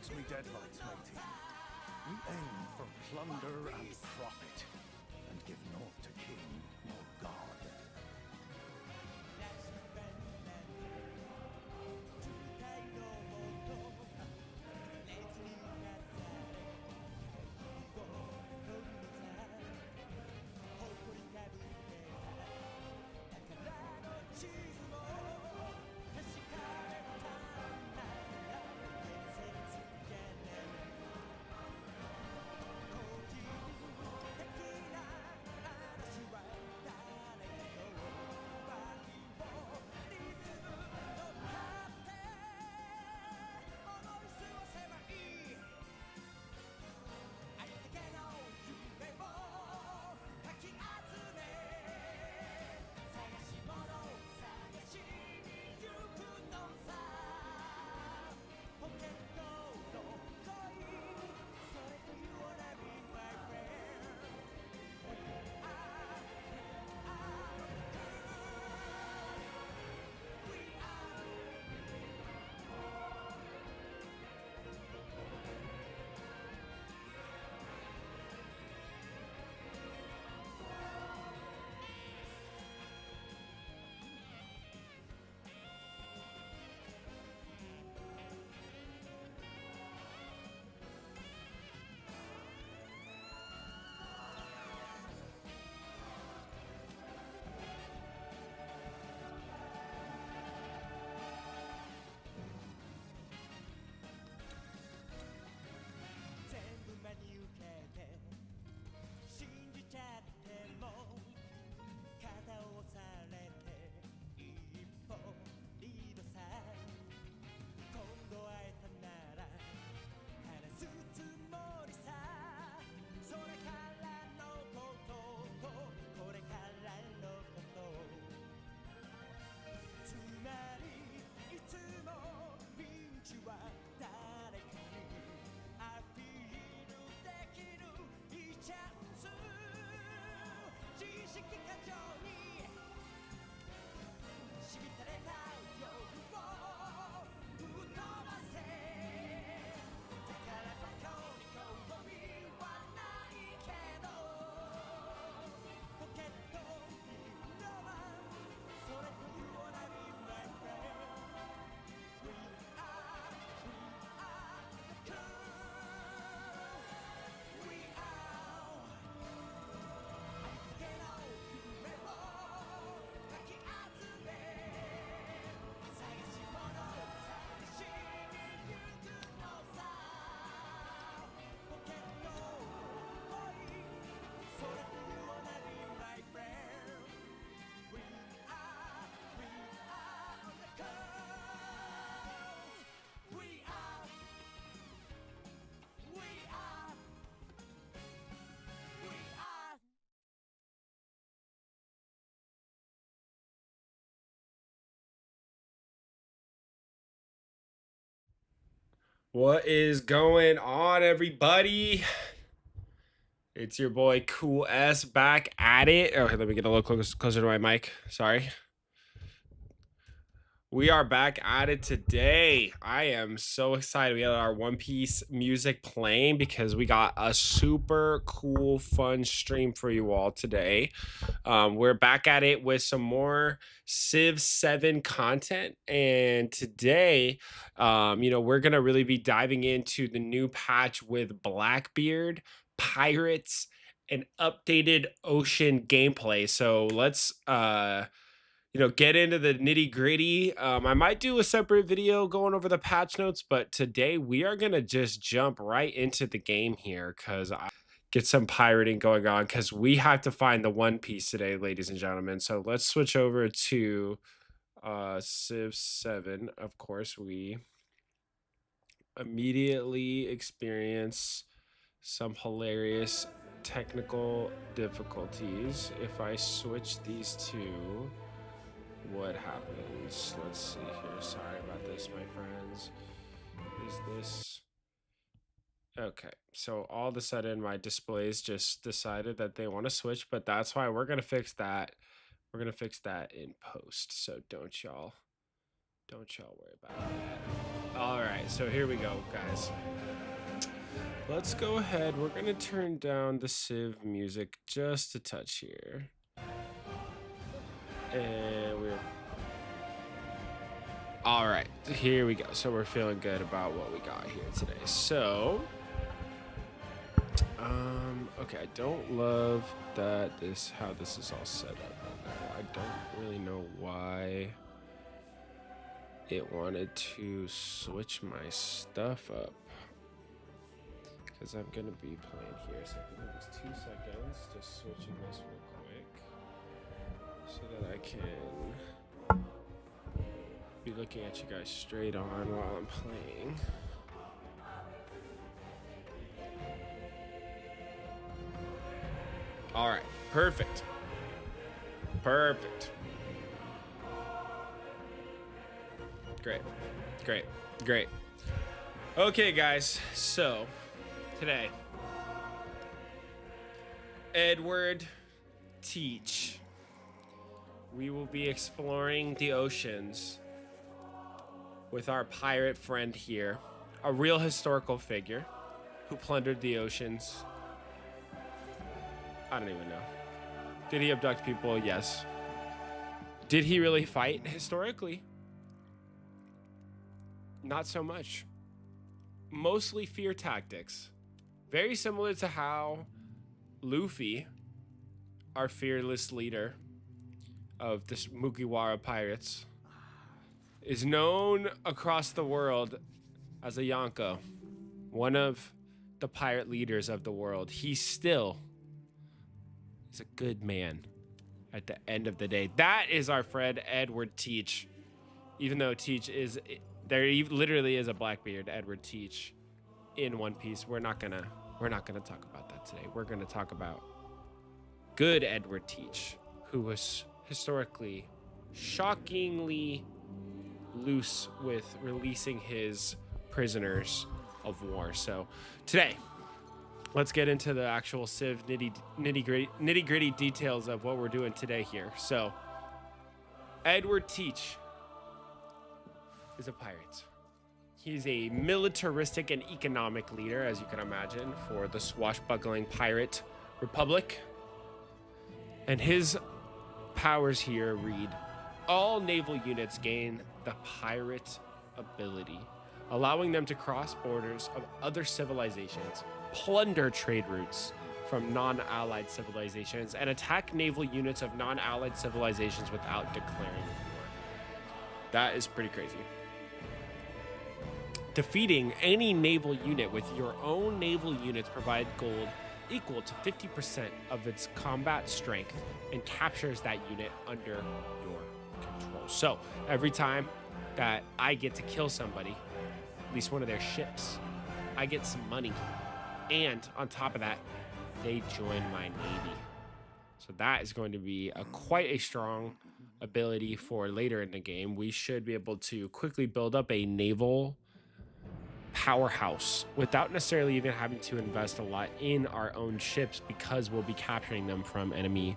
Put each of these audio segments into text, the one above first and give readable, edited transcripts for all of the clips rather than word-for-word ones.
fix me deadlights, matey. We aim for plunder and profit, and give naught to king nor god. What is going on, everybody? It's your boy Cool S back at it. Okay, let me get a little closer to my mic. Sorry. We are back at it today. I am so excited. We had our One Piece music playing because we got a super cool, fun stream for you all today. We're back at it with some more Civ 7 content. And today, we're going to really be diving into the new patch with Blackbeard, pirates, and updated ocean gameplay. So let's get into the nitty gritty. I might do a separate video going over the patch notes, but today we are going to just jump right into the game here because I get some pirating going on because we have to find the One Piece today, ladies and gentlemen. So let's switch over to Civ 7. Of course, we immediately experience some hilarious technical difficulties. If I switch these two, what happens? Let's see here. Sorry about this, my friends. Is this okay? So all of a sudden my displays just decided that they want to switch, but that's why we're gonna fix that. We're gonna fix that in post. So don't y'all worry about that. All right, so here we go, guys. Let's go ahead. We're going to turn down the Civ music just a touch here. And we're... All right, here we go. So we're feeling good about what we got here today. So, okay, I don't love that how this is all set up right now. I don't really know why it wanted to switch my stuff up. Because I'm going to be playing here. So give me just 2 seconds, just switching this real quick so that I can be looking at you guys straight on while I'm playing. All right, perfect. Perfect. Great, great, great. Okay, guys, so today, Edward Teach. We will be exploring the oceans with our pirate friend here, a real historical figure who plundered the oceans. I don't even know. Did he abduct people? Yes. Did he really fight historically? Not so much. Mostly fear tactics. Very similar to how Luffy, our fearless leader of the Mugiwara pirates, is known across the world as a Yonko, one of the pirate leaders of the world. He still is a good man at the end of the day. That is our friend Edward Teach. Even though Teach is, there literally is a Blackbeard Edward Teach in One Piece. We're not gonna talk about that today. We're gonna talk about good Edward Teach, who was historically shockingly loose with releasing his prisoners of war. So today, let's get into the actual Civ nitty gritty details of what we're doing today here. So Edward Teach is a pirate. He's a militaristic and economic leader, as you can imagine, for the swashbuckling pirate republic. And his powers here read: all naval units gain the pirate ability, allowing them to cross borders of other civilizations, plunder trade routes from non-allied civilizations, and attack naval units of non-allied civilizations without declaring war. That is pretty crazy. Defeating any naval unit with your own naval units provide gold equal to 50% of its combat strength and captures that unit under your control. So every time that I get to kill somebody, at least one of their ships, I get some money. And on top of that, they join my navy. So that is going to be quite a strong ability for later in the game. We should be able to quickly build up a naval powerhouse without necessarily even having to invest a lot in our own ships, because we'll be capturing them from enemy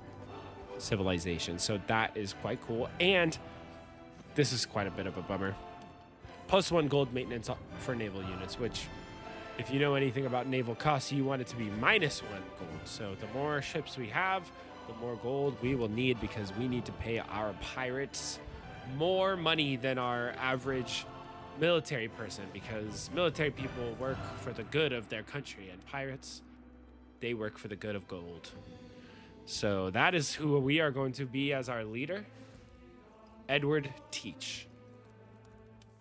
civilizations. So that is quite cool. And this is quite a bit of a bummer. +1 gold maintenance for naval units, which, if you know anything about naval costs, you want it to be -1 gold. So the more ships we have, the more gold we will need, because we need to pay our pirates more money than our average military person, because military people work for the good of their country, and pirates, they work for the good of gold. So that is who we are going to be as our leader, Edward Teach.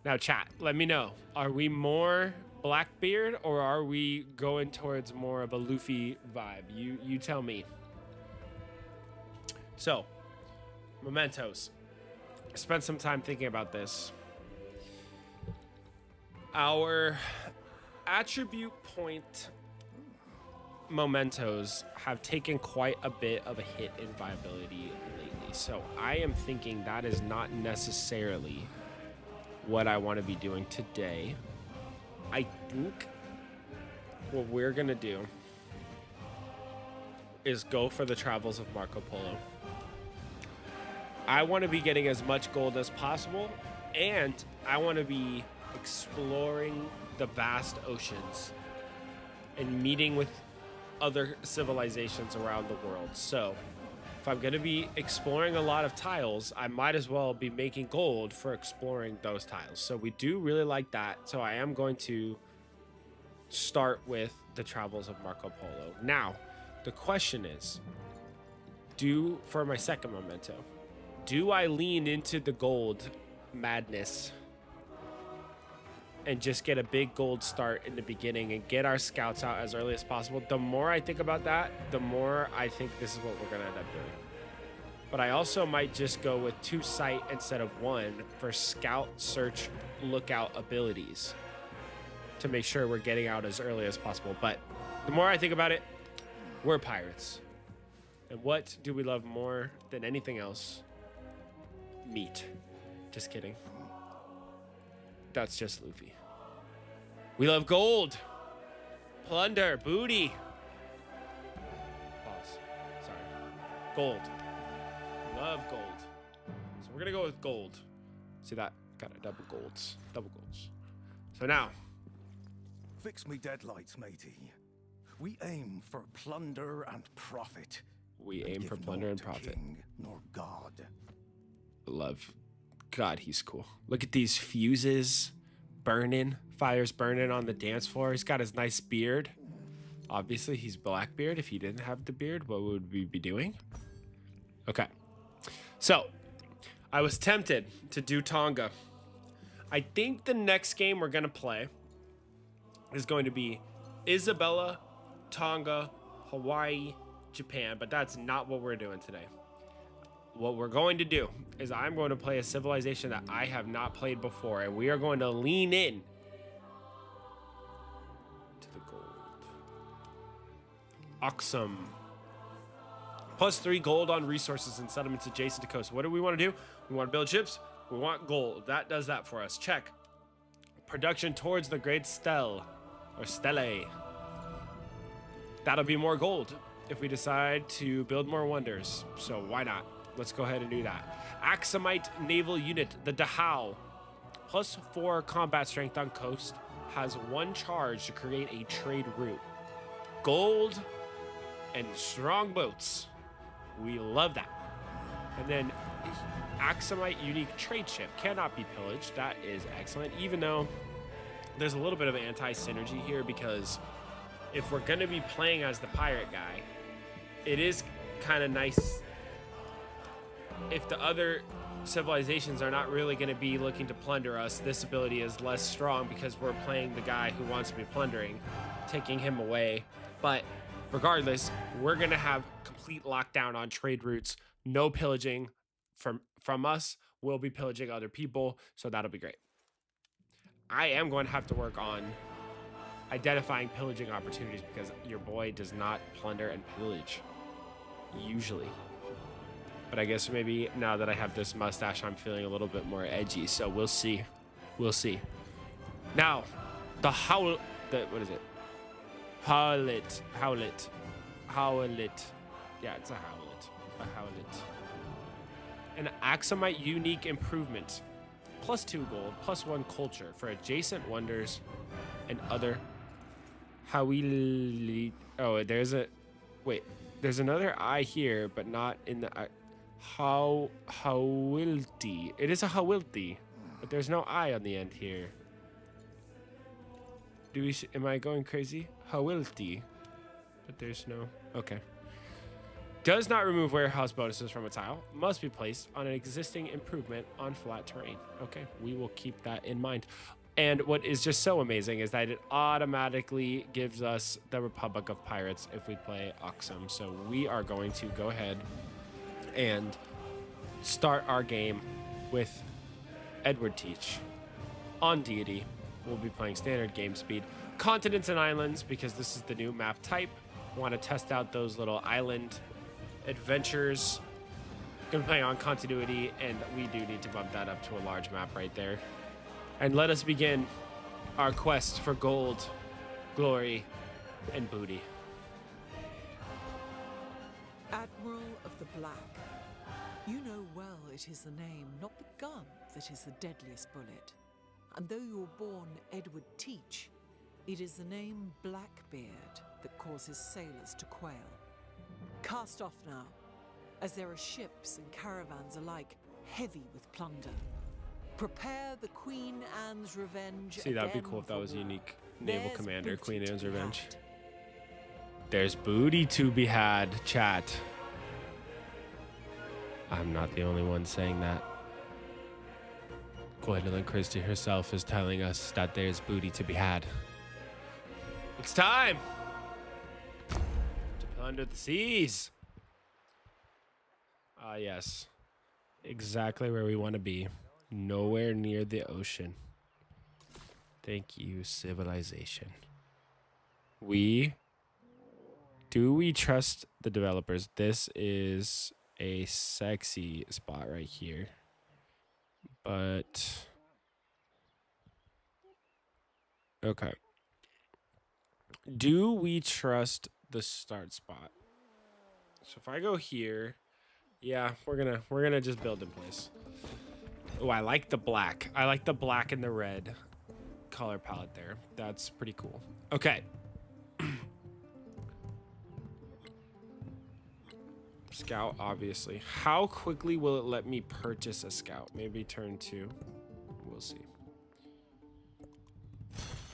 Now chat, let me know, are we more Blackbeard or are we going towards more of a Luffy vibe? You tell me. So, mementos. I spent some time thinking about this. Our attribute point mementos have taken quite a bit of a hit in viability lately. So I am thinking that is not necessarily what I want to be doing today. I think what we're going to do is go for the travels of Marco Polo. I want to be getting as much gold as possible, and I want to be exploring the vast oceans and meeting with other civilizations around the world. So if I'm going to be exploring a lot of tiles, I might as well be making gold for exploring those tiles. So we do really like that. So I am going to start with the travels of Marco Polo. Now, the question is, for my second memento, do I lean into the gold madness and just get a big gold start in the beginning and get our scouts out as early as possible? The more I think about that, the more I think this is what we're going to end up doing. But I also might just go with 2 sight instead of 1 for scout, search, lookout abilities to make sure we're getting out as early as possible. But the more I think about it, we're pirates. And what do we love more than anything else? Meat. Just kidding. That's just Luffy. We love gold, plunder, booty. Pause. Sorry. Gold. Love gold. So we're gonna go with gold. See that? Got a double golds. Double golds. So now. Fix me deadlights, matey. We aim for plunder and profit. We aim for plunder and profit. King nor God. Love. God, he's cool. Look at these fuses burning. Fire's burning on the dance floor. He's got his nice beard. Obviously, he's Blackbeard. If he didn't have the beard, what would we be doing? Okay. So, I was tempted to do Tonga. I think the next game we're going to play is going to be Isabella, Tonga, Hawaii, Japan. But that's not what we're doing today. What we're going to do is I'm going to play a civilization that I have not played before, and we are going to lean in to the gold. Aksum. +3 gold on resources and settlements adjacent to coast. What do we want to do? We want to build ships. We want gold. That does that for us. Check. Production towards the Great Stele, or Stele. That'll be more gold if we decide to build more wonders. So why not? Let's go ahead and do that. Aksumite naval unit, the Dahao. +4 combat strength on coast. Has 1 charge to create a trade route. Gold and strong boats. We love that. And then Aksumite unique trade ship. Cannot be pillaged. That is excellent. Even though there's a little bit of anti-synergy here, because if we're going to be playing as the pirate guy, it is kind of nice if the other civilizations are not really going to be looking to plunder us. This ability is less strong because we're playing the guy who wants to be plundering, taking him away. But regardless, we're going to have complete lockdown on trade routes. No pillaging from us. We'll be pillaging other people, so that'll be great. I am going to have to work on identifying pillaging opportunities because your boy does not plunder and pillage usually. But I guess maybe now that I have this mustache, I'm feeling a little bit more edgy. So we'll see. We'll see. Now, what is it? Howlet. Yeah, it's a howlet. A howlet. An Aksumite unique improvement. +2 gold, +1 culture for adjacent wonders and other Hawili. Oh, there's another I here, but not in the Hawilti. It is a Hawilti, but there's no I on the end here. Am I going crazy? Hawilti, but there's no. Okay. Does not remove warehouse bonuses from a tile. Must be placed on an existing improvement on flat terrain. Okay, we will keep that in mind. And what is just so amazing is that it automatically gives us the Republic of Pirates if we play Aksum. So we are going to go ahead and start our game with Edward Teach on Deity. We'll be playing standard game speed. Continents and islands, because this is the new map type. Want to test out those little island adventures. Gonna play on continuity, and we do need to bump that up to a large map right there. And let us begin our quest for gold, glory, and booty. Admiral of the Black, you know well it is the name, not the gun, that is the deadliest bullet. And though you were born Edward Teach, it is the name Blackbeard that causes sailors to quail. Cast off now, as there are ships and caravans alike heavy with plunder. Prepare the Queen Anne's revenge. See, that'd be again cool if that for was a war. unique naval There's commander, booty Queen to Anne's be Revenge. had. There's booty to be had, chat. I'm not the only one saying that. Gwendolyn Christie herself is telling us that there's booty to be had. It's time to plunder the seas. Ah, yes. Exactly where we want to be. Nowhere near the ocean. Thank you, civilization. Do we trust the developers? This is a sexy spot right here. But okay. Do we trust the start spot? So if I go here, yeah, we're gonna just build in place. Oh, I like the black. I like the black and the red color palette there. That's pretty cool. Okay. Scout, obviously. How quickly will it let me purchase a scout? Maybe turn 2. We'll see.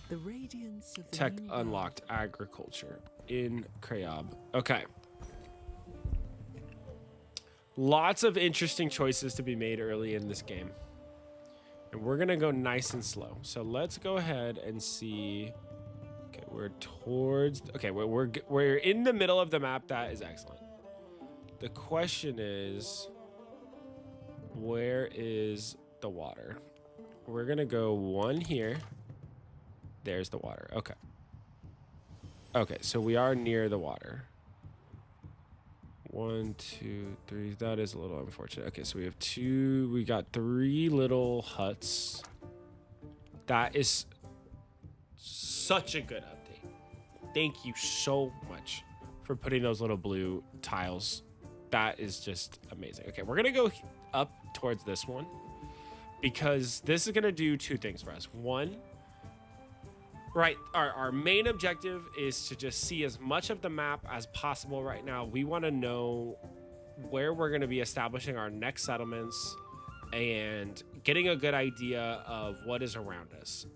The radiance of the Tech new world. unlocked. Agriculture in Krayab. Okay. Lots of interesting choices to be made early in this game. And we're going to go nice and slow. So let's go ahead and see. Okay, we're towards. Okay, we're in the middle of the map. That is excellent. The question is, where is the water? We're going to go 1 here. There's the water. Okay. Okay, so we are near the water. 1, 2, 3. That is a little unfortunate. Okay, so we have 2. We got 3 little huts. That is such a good update. Thank you so much for putting those little blue tiles. That is just amazing. Okay, we're gonna go up towards this one because this is gonna do 2 things for us. One, right, our main objective is to just see as much of the map as possible right now. We want to know where we're going to be establishing our next settlements and getting a good idea of what is around us.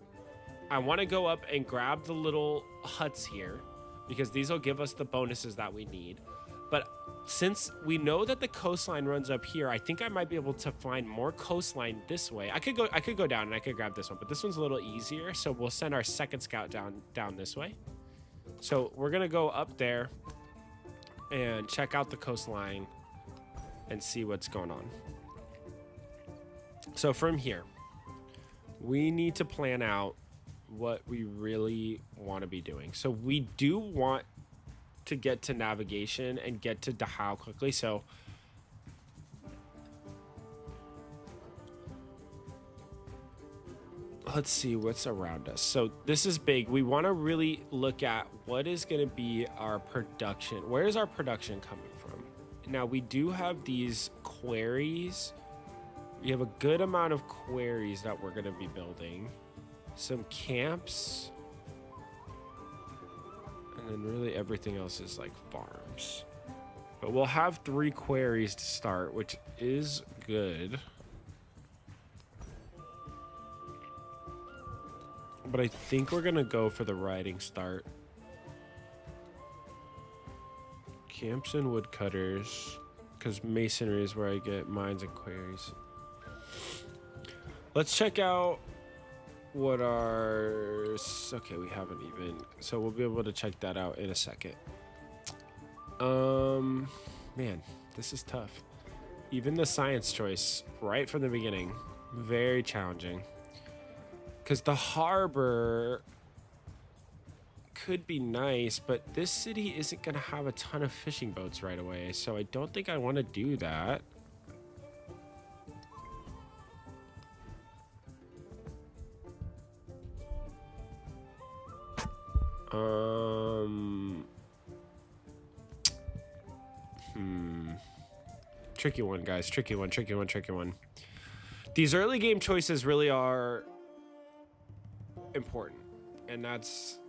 I want to go up and grab the little huts here because these will give us the bonuses that we need. But since we know that the coastline runs up here, I think I might be able to find more coastline this way. I could go down and I could grab this one, but this one's a little easier. So we'll send our second scout down this way. So we're gonna go up there and check out the coastline and see what's going on. So from here, we need to plan out what we really want to be doing. So we do want to get to navigation and get to Dachau quickly. So let's see what's around us. So this is big. We want to really look at what is going to be our production. Where is our production coming from? Now we do have these quarries. We have a good amount of quarries that we're going to be building. Some camps. And then really everything else is like farms. But we'll have 3 quarries to start, which is good. But I think we're going to go for the riding start. Camps and woodcutters. Because masonry is where I get mines and quarries. Let's check out what our... Okay, we haven't even... So we'll be able to check that out in a second. Man, this is tough. Even the science choice, right from the beginning, very challenging. Because the harbor could be nice, but this city isn't going to have a ton of fishing boats right away. So I don't think I want to do that. Tricky one, guys. Tricky one. These early game choices really are important, and that's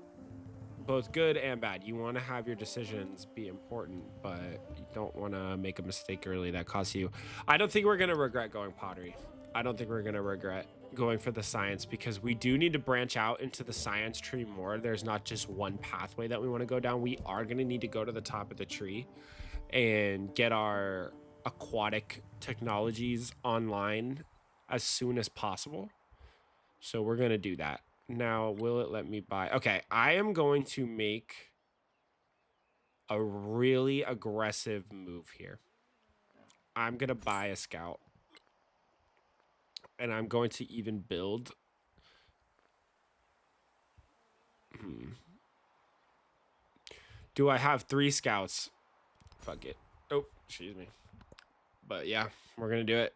both good and bad. You want to have your decisions be important, but you don't want to make a mistake early that costs you. I don't think we're going to regret going pottery. I don't think we're going to regret going for the science, because we do need to branch out into the science tree more. There's not just one pathway that we want to go down. We are going to need to go to the top of the tree and get our aquatic technologies online as soon as possible. So we're going to do that. Now, will it let me buy? Okay, I am going to make a really aggressive move here. I'm going to buy a scout. And I'm going to even build. Do I have 3 scouts? Fuck it. Oh, excuse me. But yeah, we're going to do it.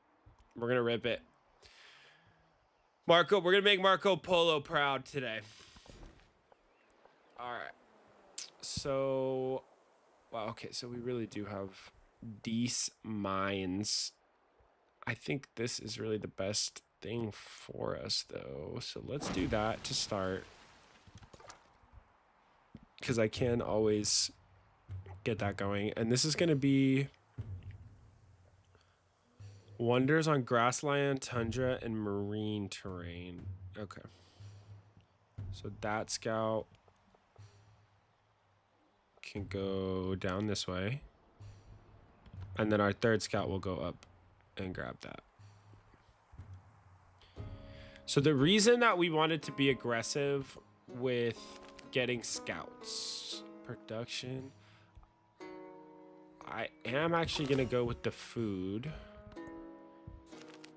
We're going to rip it. Marco, we're going to make Marco Polo proud today. All right. So, wow, okay, so we really do have these mines. I think this is really the best thing for us, though. So let's do that to start. Because I can always get that going. And this is going to be wonders on grassland, tundra, and marine terrain. Okay. So that scout can go down this way. And then our third scout will go up and grab that. So the reason that we wanted to be aggressive with getting scouts production, I am actually gonna go with the food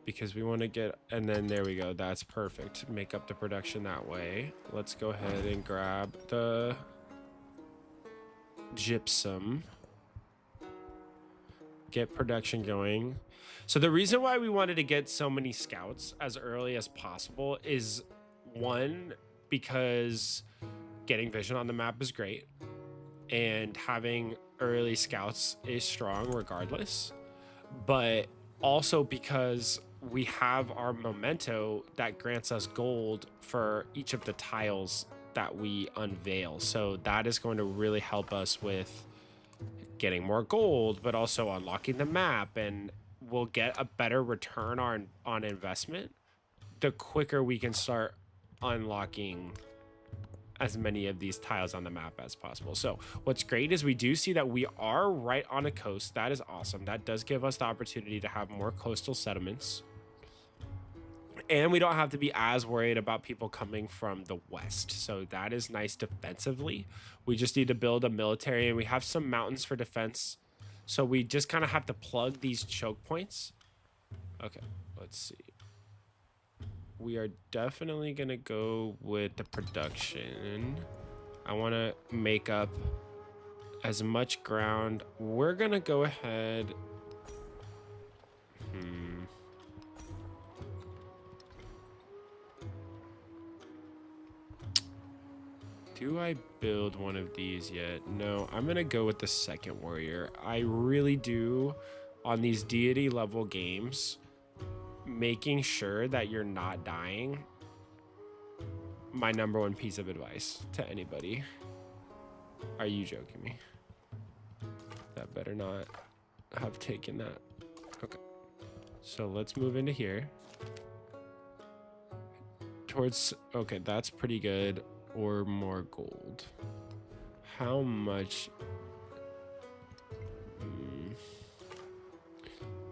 because we want to get, and then there we go, that's perfect. Make up the production that way. Let's go ahead and grab the gypsum, get production going. So the reason why we wanted to get so many scouts as early as possible is, one, because getting vision on the map is great and having early scouts is strong regardless, but also because we have our memento that grants us gold for each of the tiles that we unveil. So that is going to really help us with getting more gold, but also unlocking the map, and we'll get a better return on investment the quicker we can start unlocking as many of these tiles on the map as possible. So what's great is we do see that we are right on a coast. That is awesome. That does give us the opportunity to have more coastal settlements. And we don't have to be as worried about people coming from the west. So that is nice defensively. We just need to build a military, and we have some mountains for defense. So we just kind of have to plug these choke points. Okay, let's see. We are definitely going to go with the production. I want to make up as much ground. We're going to go ahead. Do I build one of these yet? No, I'm going to go with the second warrior. I really do, on these deity level games, making sure that you're not dying, my number one piece of advice to anybody. Are you joking me? That better not have taken that. Okay. So let's move into here. Towards, okay, that's pretty good. Or more gold. How much?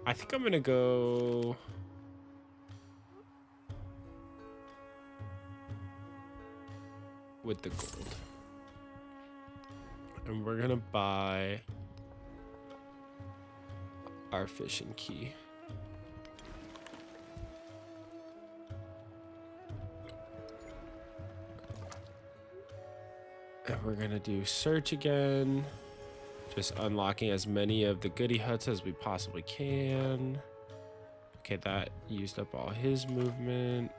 I think I'm gonna go with the gold, and we're gonna buy our fishing key. And we're gonna do search again, just unlocking as many of the goody huts as we possibly can. Okay, that used up all his movement.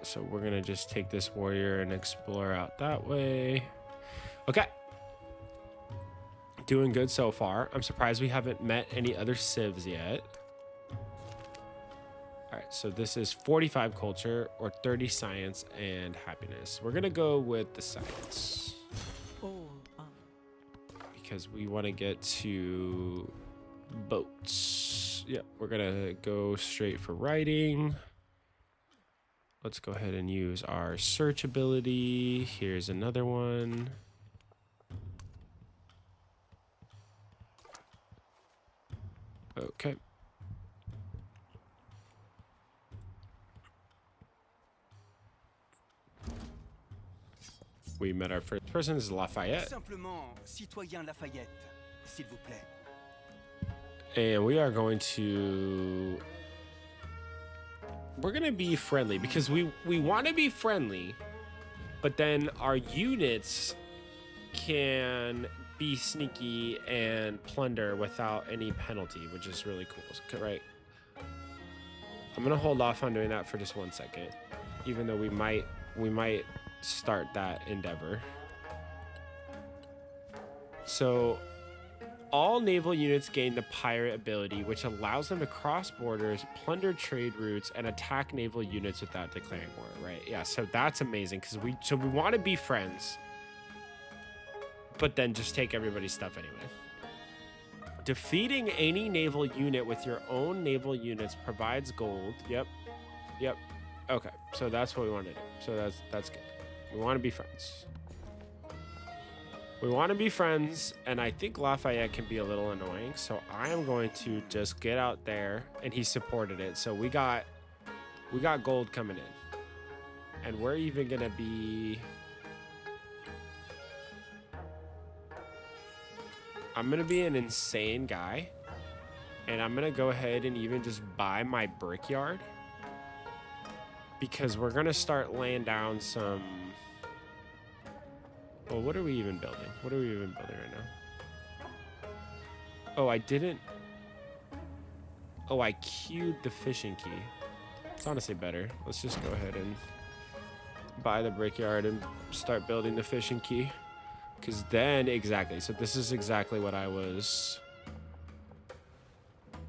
So we're gonna just take this warrior and explore out that way. Okay. Doing good so far. I'm surprised we haven't met any other civs yet. All right, so this is 45 culture or 30 science and happiness. We're gonna go with the science All because we want to get to boats. Yeah, we're gonna go straight for writing. Let's go ahead and use our search ability. Here's another one. Okay. We met our first person. This is Lafayette. Simplement, citoyen Lafayette, s'il vous plaît. And we are going to... We're going to be friendly because we want to be friendly, but then our units can be sneaky and plunder without any penalty, which is really cool, right? I'm going to hold off on doing that for just 1 second, even though we might start that endeavor. So all naval units gain the pirate ability, which allows them to cross borders, plunder trade routes, and attack naval units without declaring war, right? Yeah, so that's amazing because we want to be friends, but then just take everybody's stuff anyway. Defeating any naval unit with your own naval units provides gold. Yep. Okay, so that's what we want to do. So that's good. We want to be friends. We want to be friends, and I think Lafayette can be a little annoying, so I am going to just get out there, and he supported it. So we got gold coming in, and we're even gonna be. I'm gonna be an insane guy, and I'm gonna go ahead and even just buy my brickyard because we're gonna start laying down some. Well, what are we even building? What are we even building right now? Oh, I didn't. Oh, I queued the fishing key. It's honestly better. Let's just go ahead and buy the brickyard and start building the fishing key. Because then, exactly. So this is exactly what I was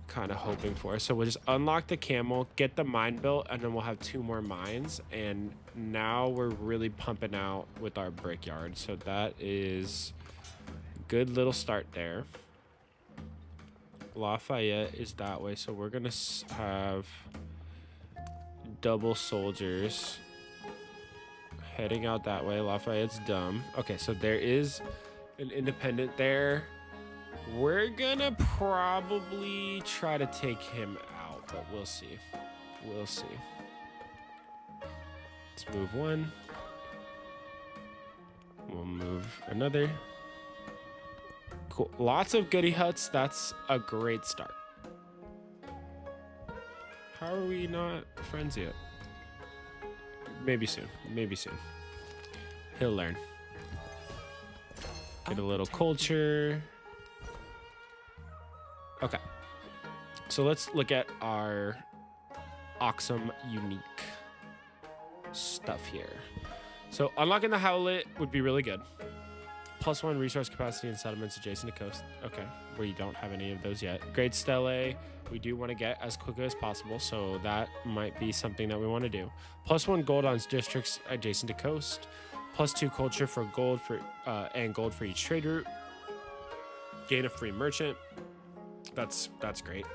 kind of hoping for. So we'll just unlock the camel, get the mine built, and then we'll have 2 more mines. And now we're really pumping out with our brickyard. So that is a good little start there. Lafayette is that way. So we're going to have double soldiers heading out that way. Lafayette's dumb. Okay, so there is an independent there. We're gonna probably try to take him out, but we'll see. We'll see. Let's move 1. We'll move another. Cool. Lots of goody huts. That's a great start. How are we not friends yet? Maybe soon. Maybe soon. He'll learn. Get a little culture. Okay. So let's look at our Aksum unique stuff here. So unlocking the Howlet would be really good. +1 resource capacity in settlements adjacent to coast. Okay, we don't have any of those yet. Great Stele, we do want to get as quickly as possible, so that might be something that we want to do. +1 gold on districts adjacent to coast. +2 culture for gold for and gold for each trade route. Gain a free merchant. That's great.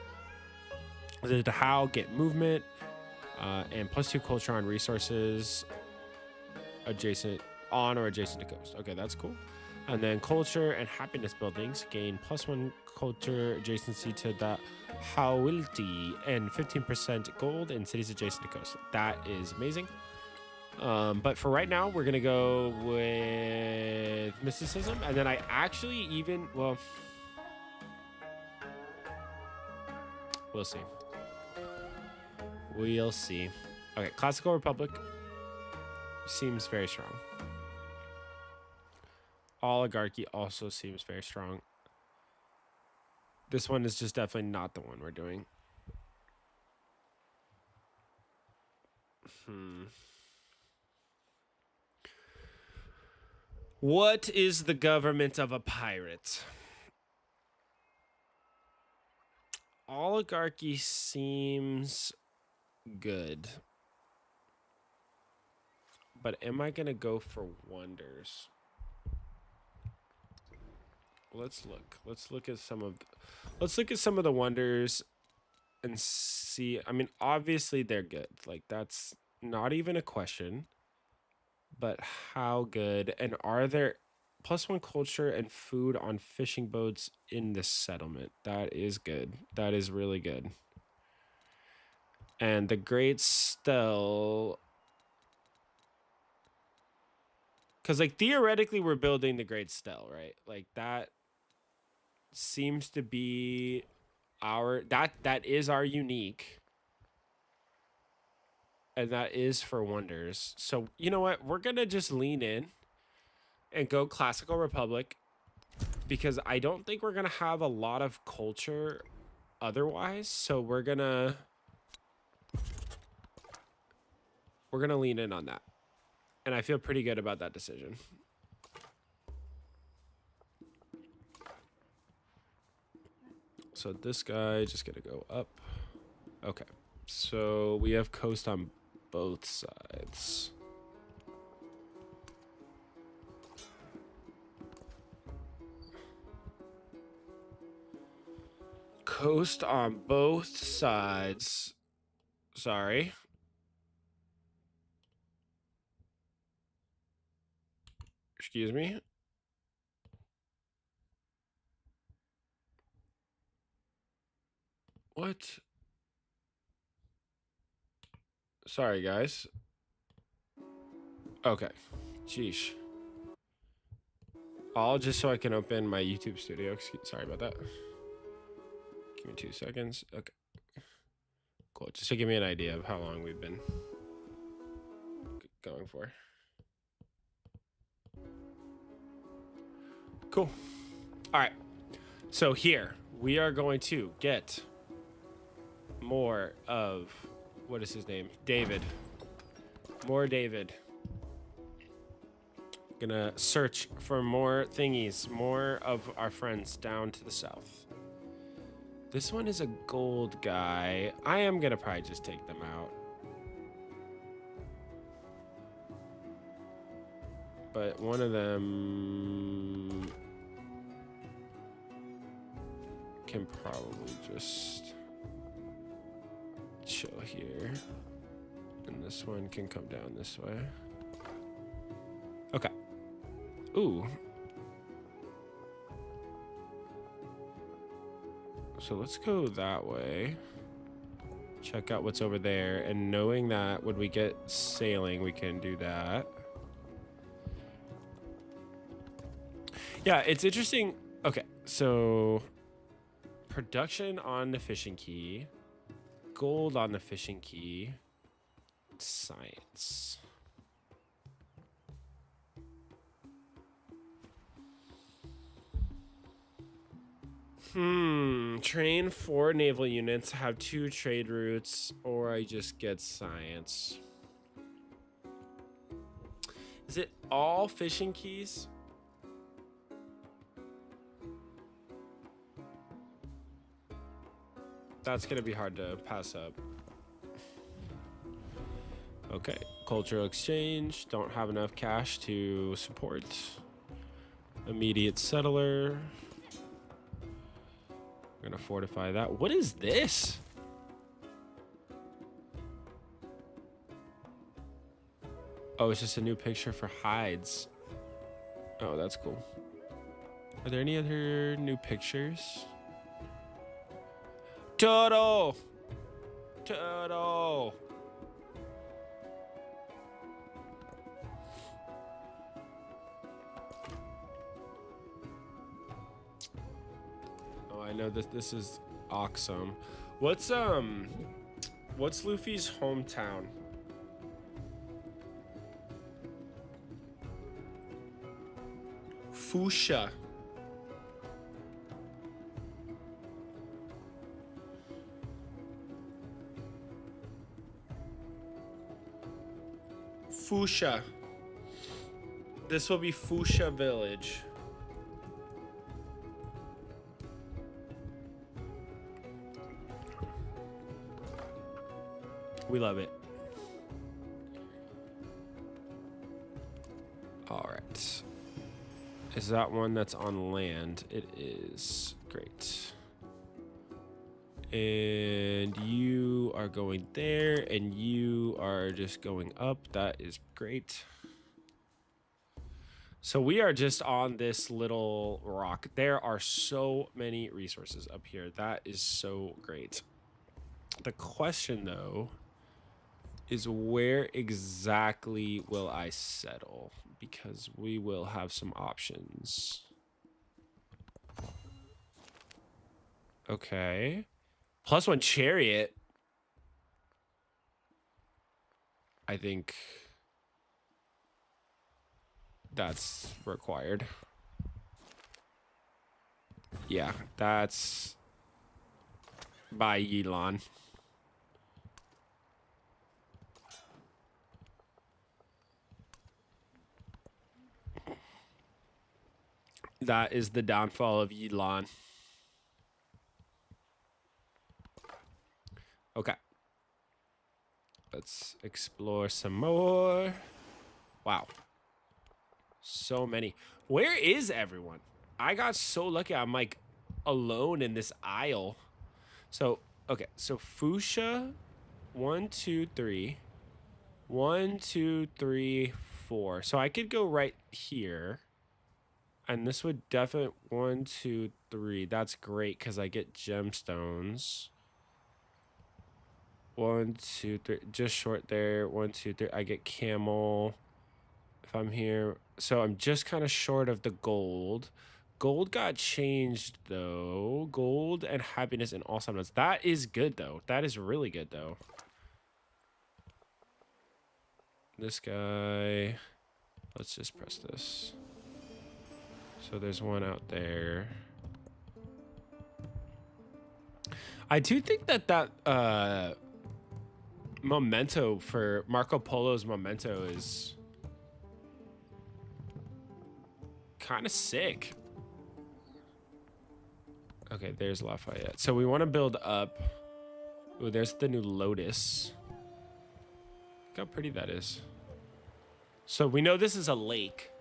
The how get movement and +2 culture on resources adjacent on or adjacent to coast. Okay, that's cool. And then culture and happiness buildings gain +1 culture adjacency to the Hawilti and 15% gold in cities adjacent to coast. That is amazing. But for right now, we're gonna go with mysticism, and then I actually even well. We'll see. We'll see. Okay, Classical Republic seems very strong. Oligarchy also seems very strong. This one is just definitely not the one we're doing. What is the government of a pirate? Oligarchy seems good. But am I gonna go for wonders? Let's look. Let's look at some of the wonders and see. I mean, obviously they're good. Like, that's not even a question. But how good? And are there +1 culture and food on fishing boats in the settlement? That is good. That is really good. And the Great Stell, because like theoretically we're building the Great Stell, right? Like that seems to be our that is our unique, and that is for wonders. So you know what, we're gonna just lean in and go Classical Republic, because I don't think we're gonna have a lot of culture otherwise. So we're gonna lean in on that, and I feel pretty good about that decision. So this guy just gonna go up. Okay, so we have coast on both sides. Coast on both sides. Sorry. Excuse me. What? Sorry, guys. Okay. Sheesh. All just so I can open my YouTube studio. Sorry about that. Give me 2 seconds. Okay. Cool. Just to give me an idea of how long we've been going for. Cool. All right. So here we are going to get more of, what is his name? David. More David. Gonna search for more thingies, more of our friends down to the south. This one is a gold guy. I am gonna probably just take them out. But one of them can probably just chill here. And this one can come down this way. Okay. Ooh. So let's go that way. Check out what's over there. And knowing that when we get sailing, we can do that. Yeah, it's interesting. Okay, so production on the fishing key. Gold on the fishing key. Science. Train 4 naval units, have 2 trade routes, or I just get science. Is it all fishing keys? That's gonna be hard to pass up. Okay, cultural exchange. Don't have enough cash to support. Immediate settler. We're gonna fortify that. What is this? Oh, it's just a new picture for hides. Oh, that's cool. Are there any other new pictures? Turtle! Turtle! Oh, I know that this is Aksum. What's Luffy's hometown? Fuchsia. Fuchsia. This will be Fuchsia Village. We love it. All right. Is that one that's on land? It is. Great. And you are going there, and you are just going up. That is great. So we are just on this little rock. There are so many resources up here. That is so great. The question, though, is where exactly will I settle? Because we will have some options. Okay. +1 chariot. I think that's required. Yeah, that's by Elon. That is the downfall of Elon. Okay. Let's explore some more. Wow. So many. Where is everyone? I got so lucky. I'm like alone in this aisle. So, okay. So Fuchsia, 1, 2, 3. 1, 2, 3, 4. So I could go right here. And this would definitely 1, 2, 3. That's great because I get gemstones. 1, 2, 3. Just short there. 1, 2, 3. I get camel. If I'm here. So I'm just kind of short of the gold. Gold got changed though. Gold and happiness and awesomeness. That is good though. That is really good though. This guy. Let's just press this. So there's one out there. I do think that memento for Marco Polo's memento is kind of sick. Okay, there's Lafayette. So we want to build up. Oh, there's the new Lotus. Look how pretty that is. So we know this is a lake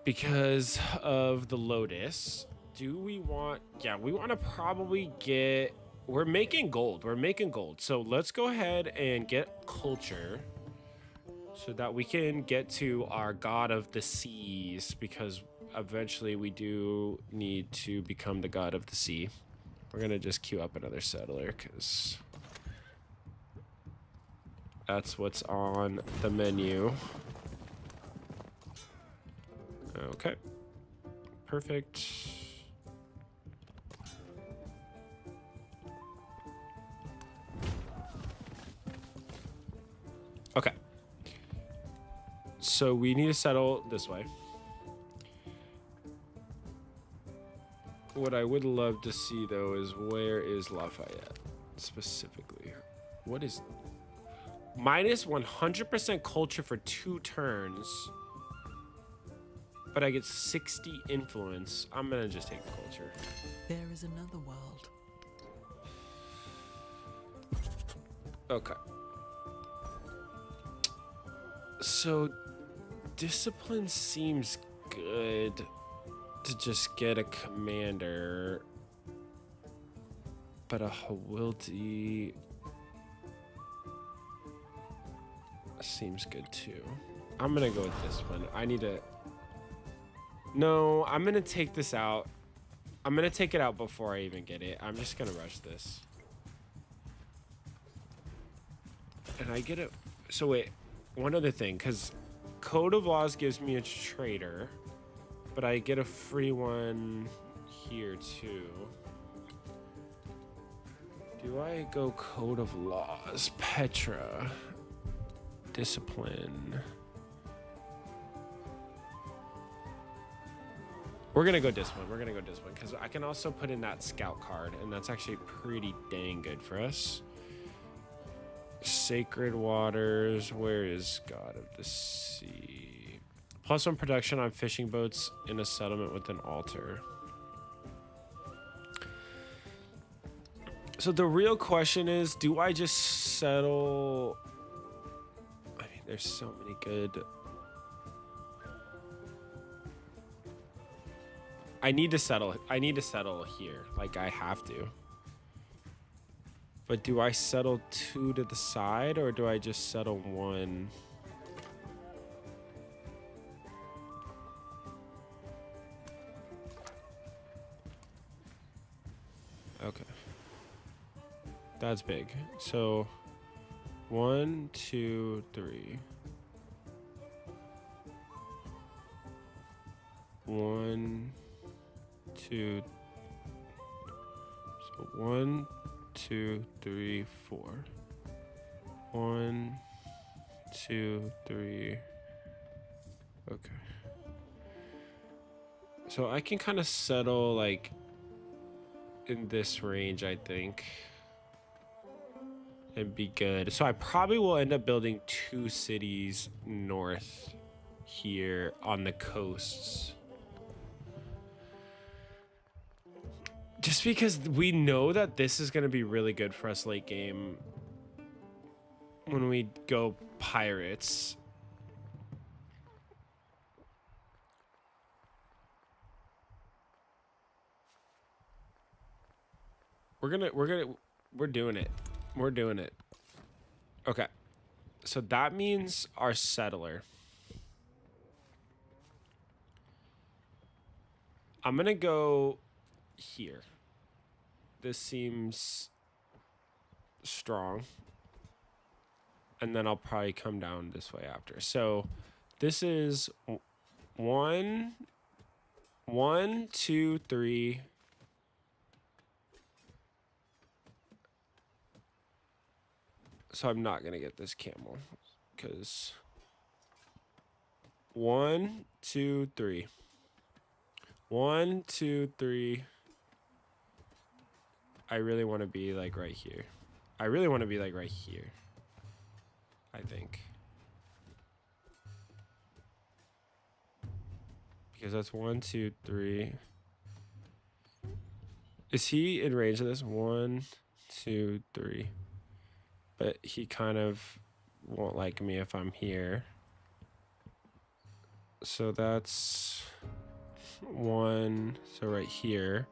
because of the Lotus. Do we want... Yeah, we want to probably get... We're making gold. We're making gold. So let's go ahead and get culture so that we can get to our god of the seas, because eventually we do need to become the god of the sea. We're going to just queue up another settler because that's what's on the menu. Okay. Perfect. Okay. So we need to settle this way. What I would love to see though is where is Lafayette specifically? What is minus 100% culture for 2 turns, but I get 60 influence. I'm gonna just take the culture. There is another world. Okay. So discipline seems good to just get a commander, but a Hawildi seems good too. I'm gonna go with this one. I need to... No, I'm gonna take this out. I'm gonna take it out before I even get it. I'm just gonna rush this. And I get it. So wait, one other thing, because Code of Laws gives me a trader, but I get a free one here too. Do I go Code of Laws? Petra. Discipline. We're gonna go discipline. We're gonna go discipline because I can also put in that scout card, and that's actually pretty dang good for us. Sacred Waters. Where is God of the Sea? +1 production on fishing boats in a settlement with an altar. So the real question is, do I just settle? I mean, there's so many good. I need to settle. I need to settle here. Like, I have to. But do I settle 2 to the side, or do I just settle 1? Okay. That's big. So 1, 2, 3. 1, 2. So 1, 2, 3, 4. 1, 2, 3. Okay. So I can kind of settle like in this range, I think, and be good. So I probably will end up building 2 cities north here on the coasts. Just because we know that this is going to be really good for us late game when we go pirates. We're doing it. We're doing it. Okay. So that means our settler. I'm going to go here. This seems strong. And then I'll probably come down this way after. So this is 1, 2, 3. So I'm not gonna get this camel because 1, 2, 3. 1, 2, 3. I really want to be like right here. I really want to be like right here, I think. Because that's 1, 2, 3. Is he in range of this? 1, 2, 3. But he kind of won't like me if I'm here. So that's 1. So right here.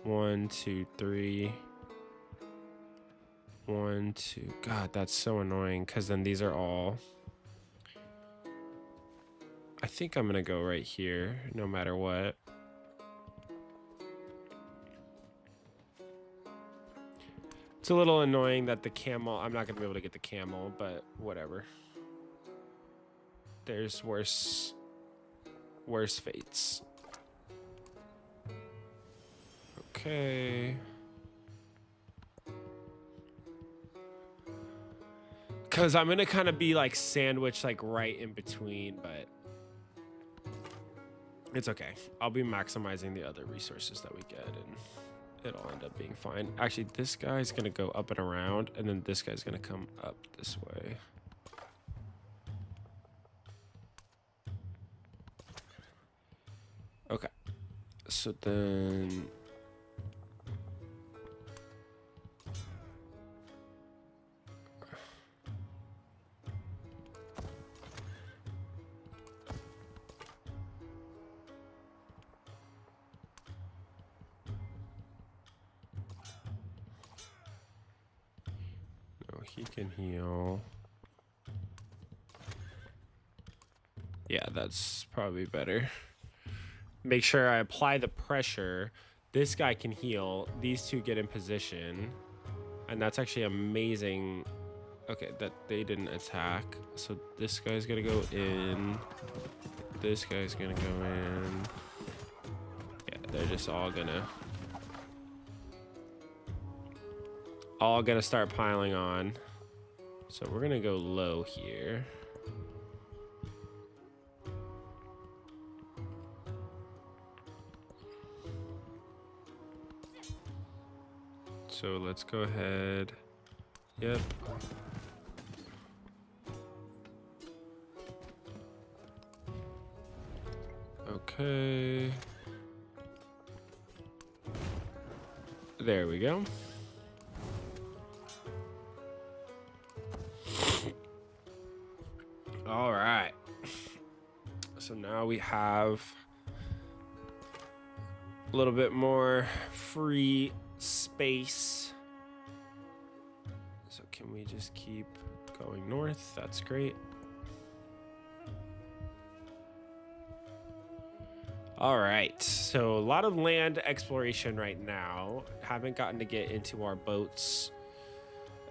1, 2, 3. 1, 2. God, that's so annoying because then these are all. I think I'm going to go right here no matter what. It's a little annoying that the camel, I'm not going to be able to get the camel, but whatever. There's worse fates. Okay. Because I'm going to kind of be like sandwiched like right in between, but it's okay. I'll be maximizing the other resources that we get and it'll end up being fine. Actually, this guy's going to go up and around, and then this guy's going to come up this way. Okay. So then... he can heal. Yeah, that's probably better. Make sure I apply the pressure. This guy can heal. These two get in position. And that's actually amazing. Okay, that they didn't attack. So this guy's gonna go in. This guy's gonna go in. Yeah, they're just all gonna start piling on. So we're gonna go low here. So let's go ahead. Yep. Okay. There we go. now we have a little bit more free space. So can we just keep going north? That's great. All right, so a lot of land exploration right now. Haven't gotten to get into our boats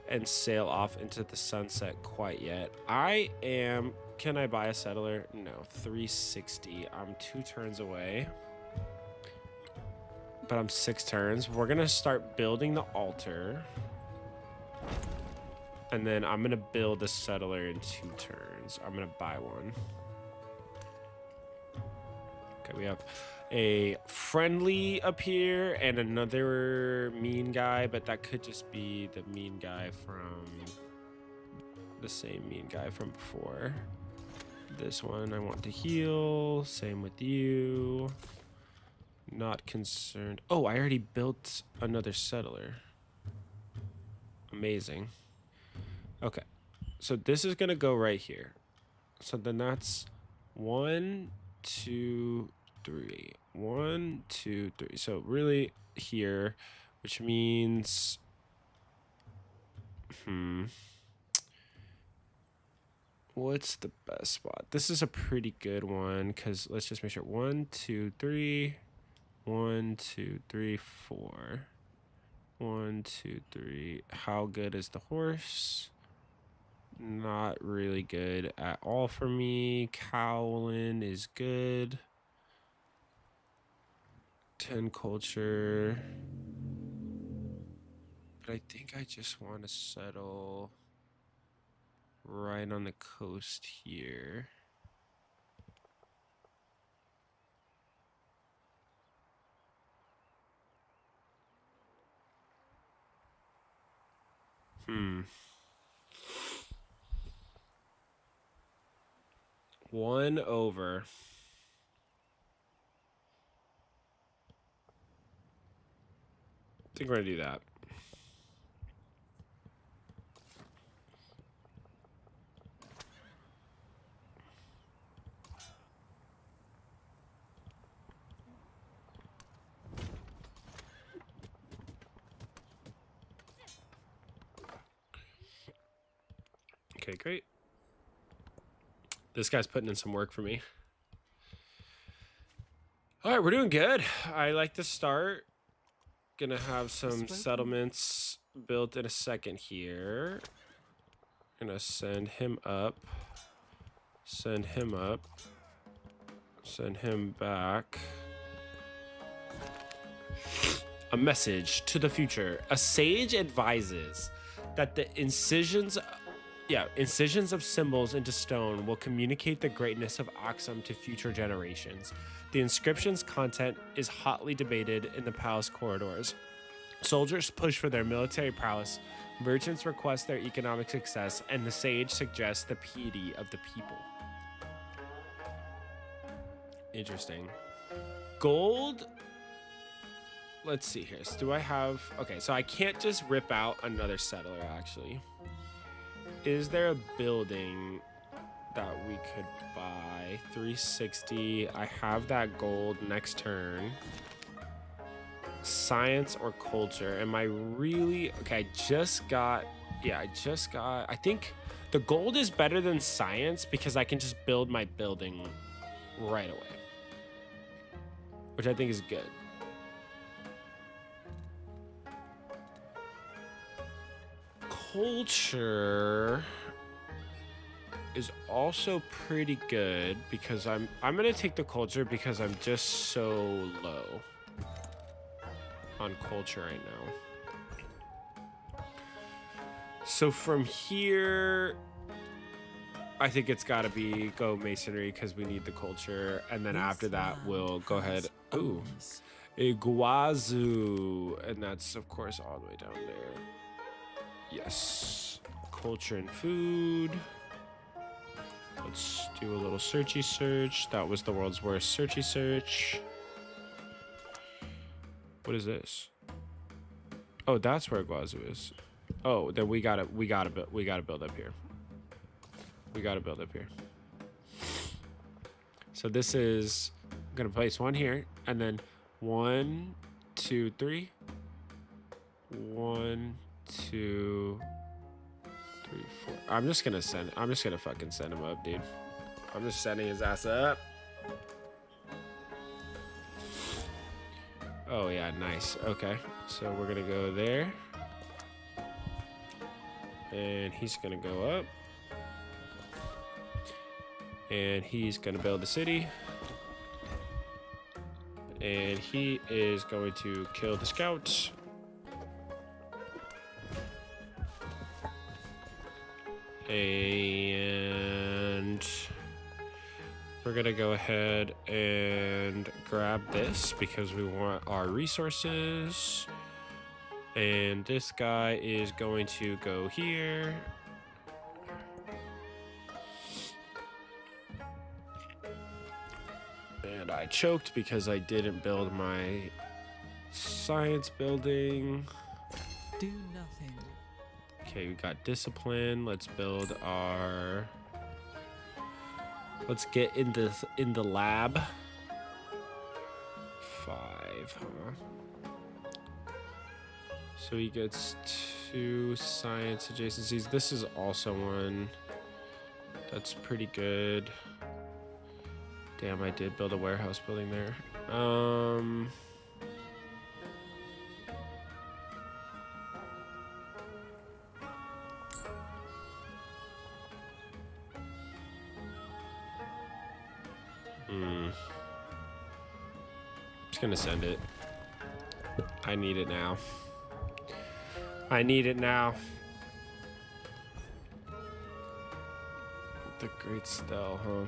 and sail off into the sunset quite yet. Can I buy a settler? No, 360. I'm 2 turns away, but I'm 6 turns. We're gonna start building the altar, and then I'm gonna build a settler in 2 turns. I'm gonna buy one. Okay, we have a friendly up here and another mean guy, but that could just be the mean guy from the same mean guy from before. This one I want to heal. Same with you. Not concerned. Oh, I already built another settler. Amazing. Okay, so this is gonna go right here. So then that's 1, 2, 3. 1, 2, 3. So really here, which means what's the best spot? This is a pretty good one because let's just make sure. 1, 2, 3. 1, 2, 3, 4. 1, 2, 3. How good is the horse? Not really good at all for me. Cowlin is good. 10 culture. But I think I just want to settle right on the coast here. One over. I think we're gonna do that. Okay, great. This guy's putting in some work for me. All right, we're doing good. I like to start. Gonna have some settlements built in a second here. Gonna send him up. Send him up. Send him back. A message to the future. A sage advises that the incisions of symbols into stone will communicate the greatness of Aksum to future generations. The inscription's content is hotly debated in the palace corridors. Soldiers push for their military prowess, merchants request their economic success, and the sage suggests the piety of the people. Interesting. Gold. Let's see here. So do I have... Okay, so I can't just rip out another settler, actually. Is there a building that we could buy? 360. I have that gold next turn. Science or culture? Am I really... Okay, I just got... I think the gold is better than science because I can just build my building right away, which I think is good. Culture is also pretty good because I'm gonna take the culture because I'm just so low on culture right now. So from here, I think it's got to be go masonry because we need the culture, and then after that we'll go ahead. Ooh, Iguazu, and that's of course all the way down there. Yes, culture and food. Let's do a little searchy search. That was the world's worst searchy search. What is this? Oh, that's where Iguazu is. Oh, then we gotta build up here. We gotta build up here. So this is, I'm gonna place one here, and then 1, 2, 3. 1, 2, 3, 4. I'm just gonna fucking send him up, dude. I'm just sending his ass up. Oh yeah, nice. Okay, so we're gonna go there. And he's gonna go up. And he's gonna build the city. And he is going to kill the scouts. And we're gonna go ahead and grab this because we want our resources. And this guy is going to go here. And I choked because I didn't build my science building. Do nothing. Okay, we got discipline. Let's build our... Let's get in the lab. 5, huh? So he gets 2 science adjacencies. This is also one that's pretty good. Damn, I did build a warehouse building there. Just gonna send it. I need it now. I need it now. The Great Stell, huh?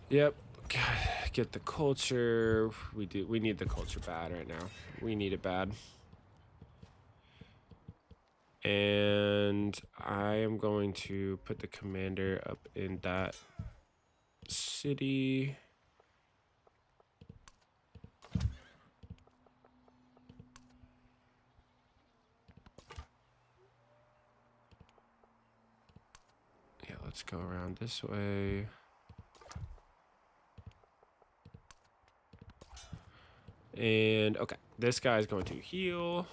Yep. Get the culture. We need the culture bad right now. We need it bad. And I am going to put the commander up in that city. Yeah, let's go around this way. And okay, this guy is going to heal.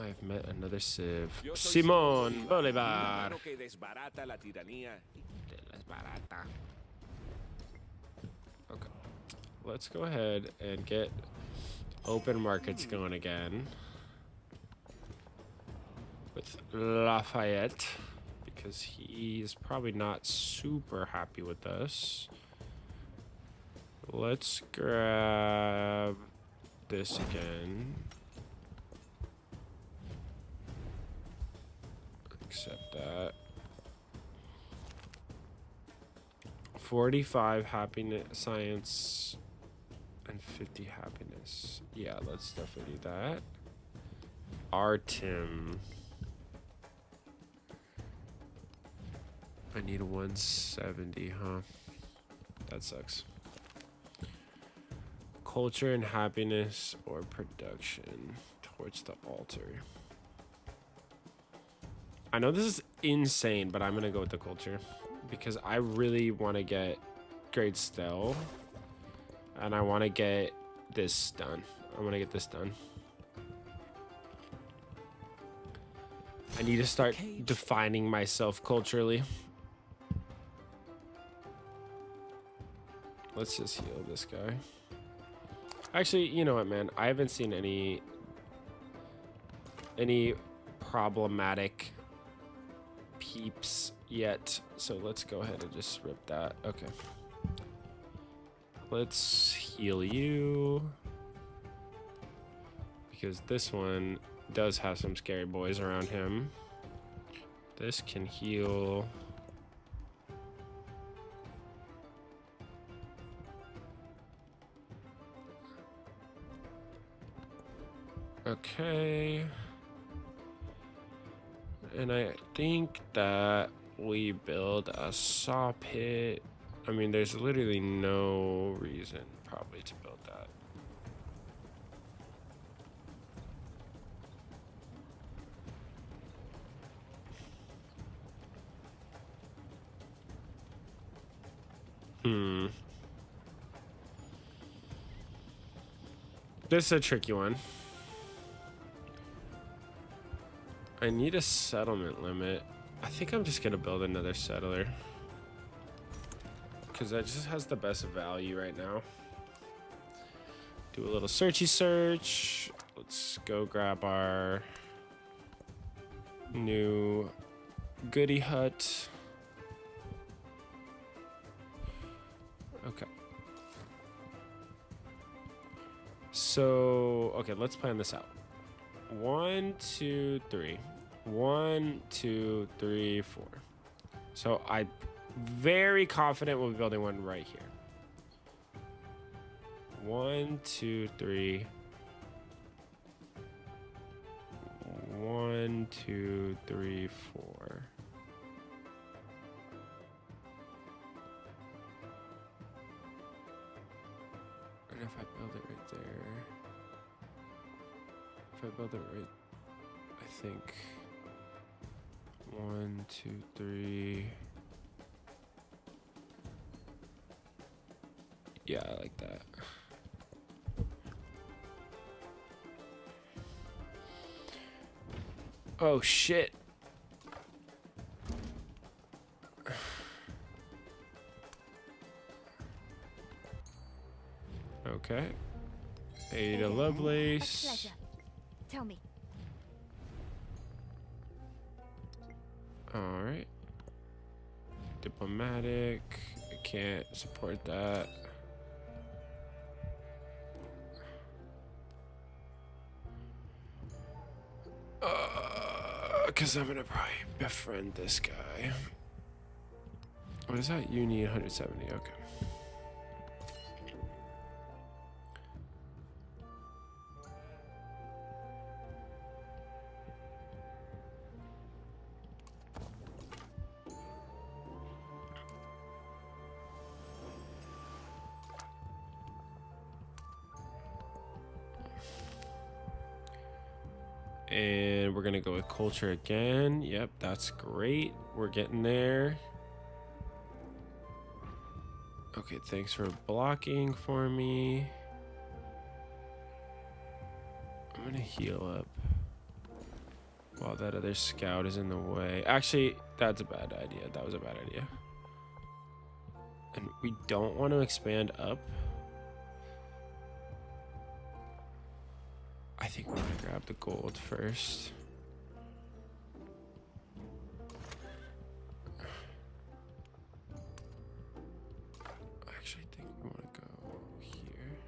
I've met another Civ. Simón Bolívar. Okay, let's go ahead and get open markets going again with Lafayette because he's probably not super happy with us. Let's grab this again. Accept that. 45 happiness, science, and 50 happiness. Yeah, let's definitely do that. Artem. I need a 170, huh? That sucks. Culture and happiness or production towards the altar. I know this is insane, but I'm gonna go with the culture because I really want to get Great Stell and I want to get this done. I want to get this done. I need to start defining myself culturally. Let's just heal this guy. Actually, you know what, man? I haven't seen any problematic peeps yet, so let's go ahead and just rip that. Okay. Let's heal you because this one does have some scary boys around him. This can heal. Okay. And I think that we build a saw pit I mean, there's literally no reason probably to build that. This is a tricky one. I need a settlement limit. I think I'm just gonna build another settler, because that just has the best value right now. Do a little searchy search. Let's go grab our new goody hut. Okay. So, okay, let's plan this out. 1, 2, 3. 1, 2, 3, 4. So I'm very confident we'll be building one right here. 1, 2, 3. 1, 2, 3, 4. And if I build it right there, if I build it right, I think 1, 2, 3. Yeah, I like that. Oh shit. Okay. Ada Lovelace. A pleasure. Tell me. All right. Diplomatic. I can't support that. Because I'm gonna probably befriend this guy. What is that? You need 170. Okay. And we're gonna go with culture again. Yep, that's great. We're getting there. Okay, thanks for blocking for me. I'm gonna heal up while that other scout is in the way. Actually, that's a bad idea. That was a bad idea. And we don't want to expand up. I think we're gonna grab the gold first. I actually think we want to go here.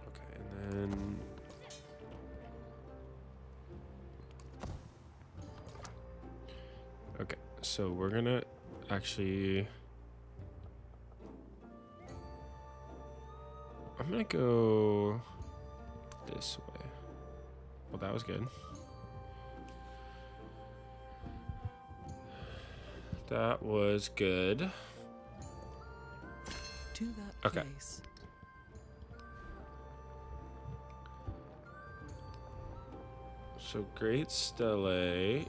Okay, and then okay, so we're gonna actually. I'm gonna go this way. Well, that was good. That was good. To that Okay. place. So Great Stele.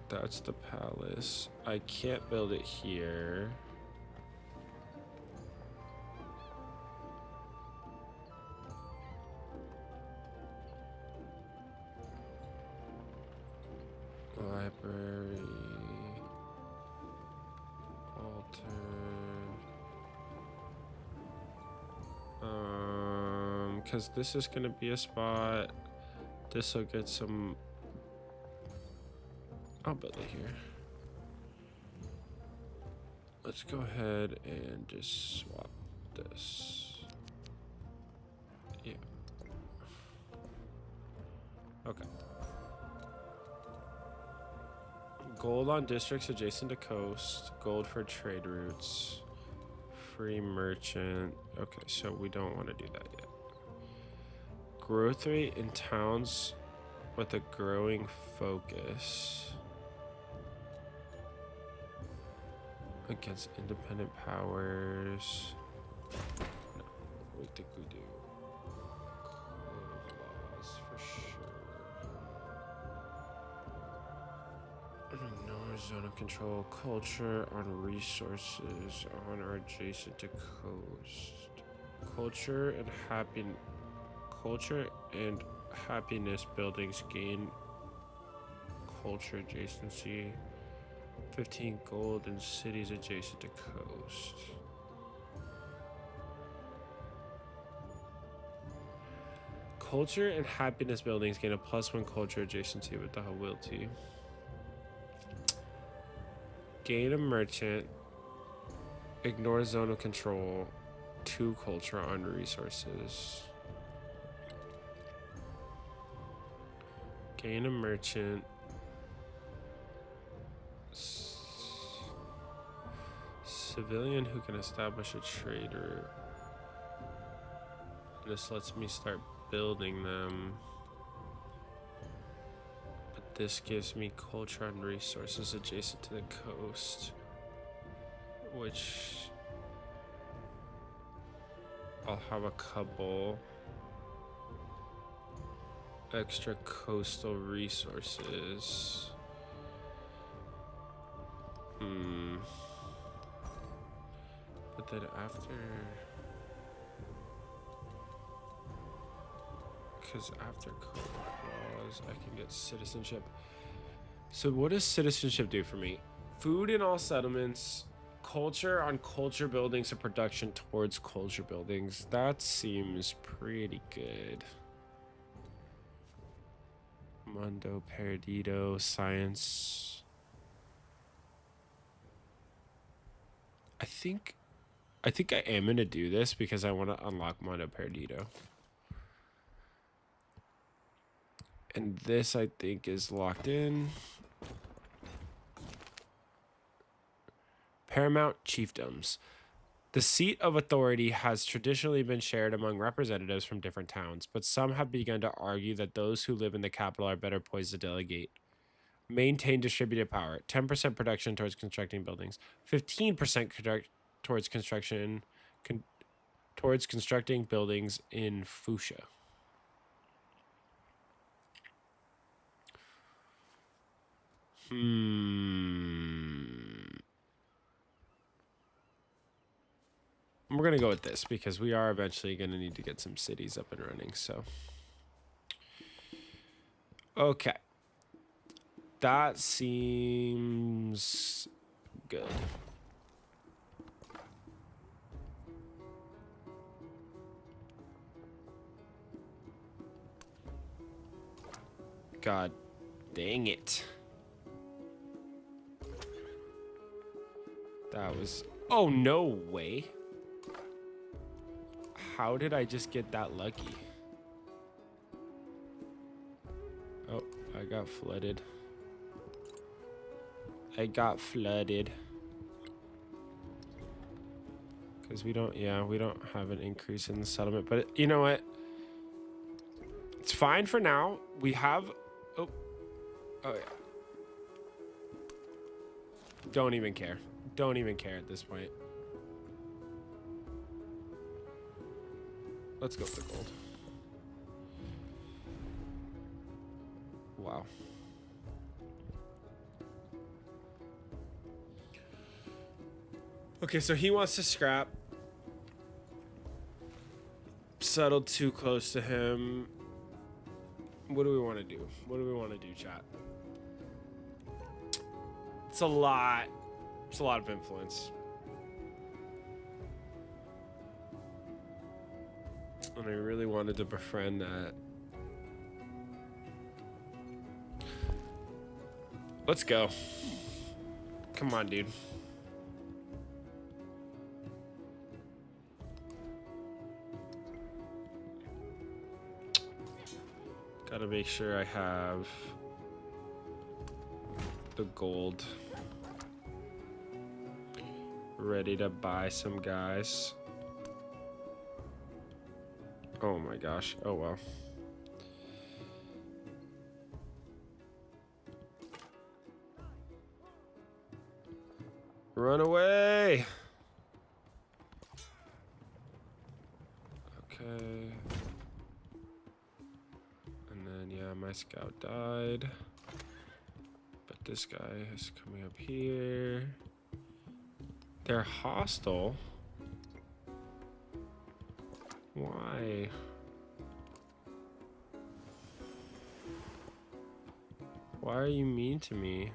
That's the palace. I can't build it here. Library, altar, because this is gonna be a spot. This will get some. I'll build it here. Let's go ahead and just swap this. Yeah. Okay. Gold on districts adjacent to coast. Gold for trade routes. Free merchant. Okay, so we don't want to do that yet. Growth rate in towns with a growing focus. against independent powers. No, we think we do. Laws for sure. Ignore zone of control. Culture on resources on or adjacent to coast. Culture and happiness buildings gain culture adjacency. 15 gold in cities adjacent to coast. Culture and happiness buildings gain a +1 culture adjacency with the ability. Gain a merchant. Ignore zone of control. 2 culture on resources. Gain a merchant. Civilian who can establish a trader. This lets me start building them. But this gives me culture and resources adjacent to the coast. Which I'll have a couple extra coastal resources. But then after code laws, I can get citizenship. So what does citizenship do for me? Food in all settlements, culture on culture buildings and production towards culture buildings. That seems pretty good. Mundo Perdido, science. I think I am gonna do this because I want to unlock Mundo Perdido. And this I think is locked in. Paramount Chiefdoms. The seat of authority has traditionally been shared among representatives from different towns, but some have begun to argue that those who live in the capital are better poised to delegate. Maintain distributed power. 10% production towards constructing buildings. 15% towards constructing buildings in Fuchsia. We're going to go with this because we are eventually going to need to get some cities up and running. So, okay. That seems good. God dang it. That was... Oh, no way. How did I just get that lucky? Oh, I got flooded. Because we don't have an increase in the settlement. But you know what? It's fine for now. We have... Oh yeah. Don't even care. Don't even care at this point. Let's go for gold. Wow. Okay, so he wants to scrap. Settled too close to him. What do we want to do? What do we want to do, chat? It's a lot. It's a lot of influence. And I really wanted to befriend that. Let's go. Come on, dude. Gotta make sure I have the gold ready to buy some guys. Oh my gosh. Oh well. Run away. Okay. And then, yeah, my scout died. But this guy is coming up here. They're hostile. Why? Why are you mean to me?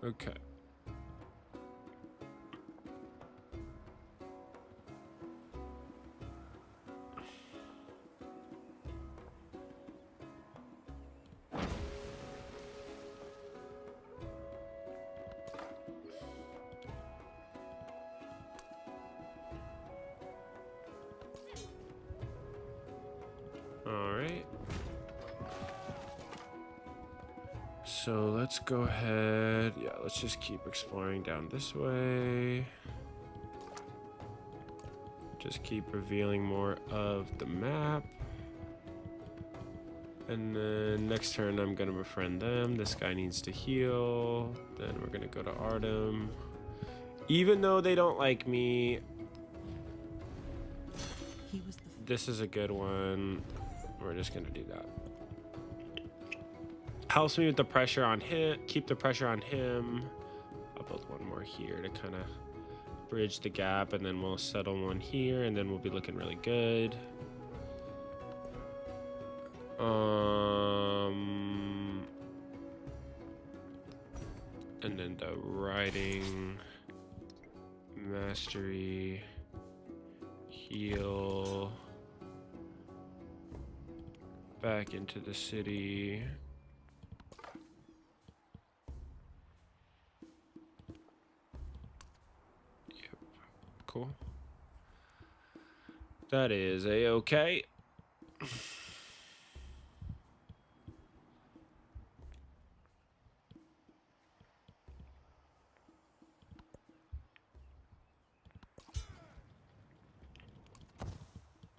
Okay. All right. So let's go ahead. Yeah, let's just keep exploring down this way. Just keep revealing more of the map. And then next turn, I'm going to befriend them. This guy needs to heal. Then we're going to go to Artem. Even though they don't like me, this is a good one. We're just going to do that. Helps me with the pressure on him. Keep the pressure on him. I'll build one more here to kind of bridge the gap. And then we'll settle one here. And then we'll be looking really good. And then the riding, mastery, heal, back into the city. Yep, cool. That is a-okay.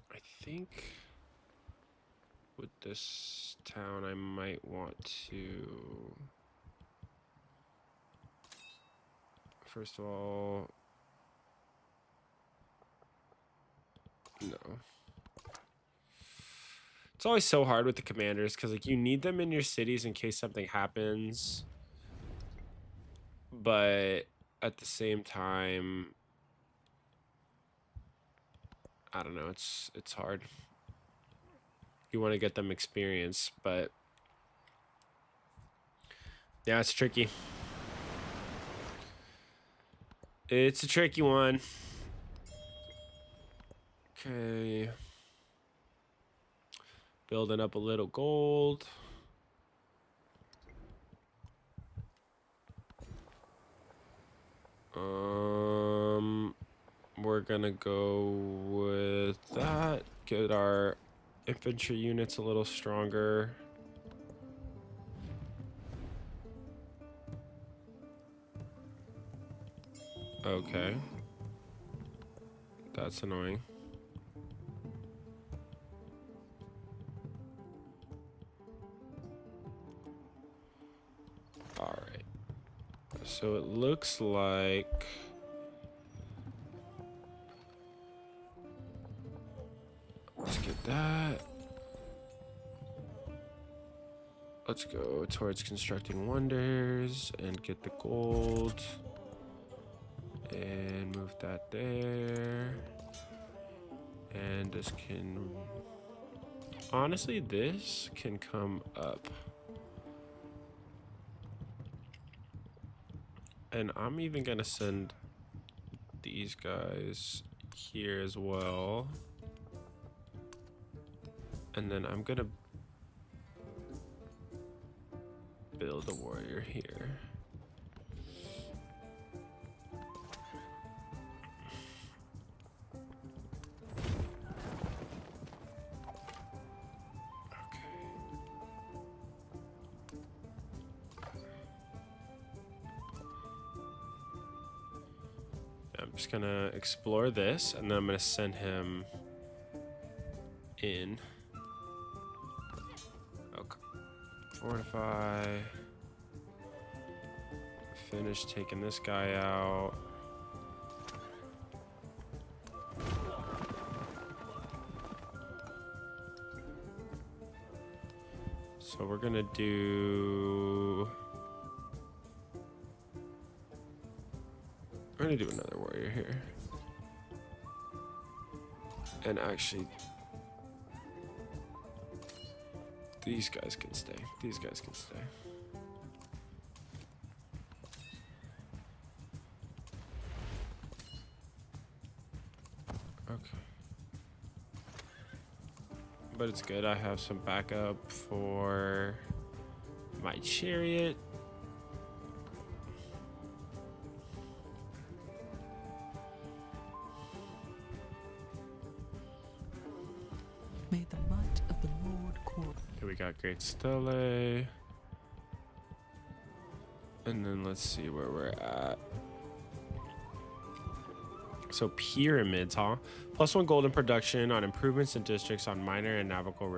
I think with this town I might want to, first of all, no. It's always so hard with the commanders because like you need them in your cities in case something happens, but at the same time, I don't know, it's hard. You want to get them experience, but yeah, it's tricky. It's a tricky one. Okay. Building up a little gold. We're gonna go with that. Get our infantry units a little stronger. Okay. That's annoying. All right. So it looks like let's get that. Let's go towards constructing wonders and get the gold. And move that there. And this can... honestly, this can come up. And I'm even gonna send these guys here as well. And then I'm gonna build a warrior here. I'm just gonna explore this, and then I'm gonna send him in. Fortify. Finish taking this guy out. So we're gonna do... We're gonna do another warrior here. And actually... These guys can stay. These guys can stay. Okay. But it's good. I have some backup for my chariot. May the might of the Lord call. Here we got Great Stele. And then let's see where we're at. So pyramids, huh? +1 gold in production on improvements in districts on minor and navigable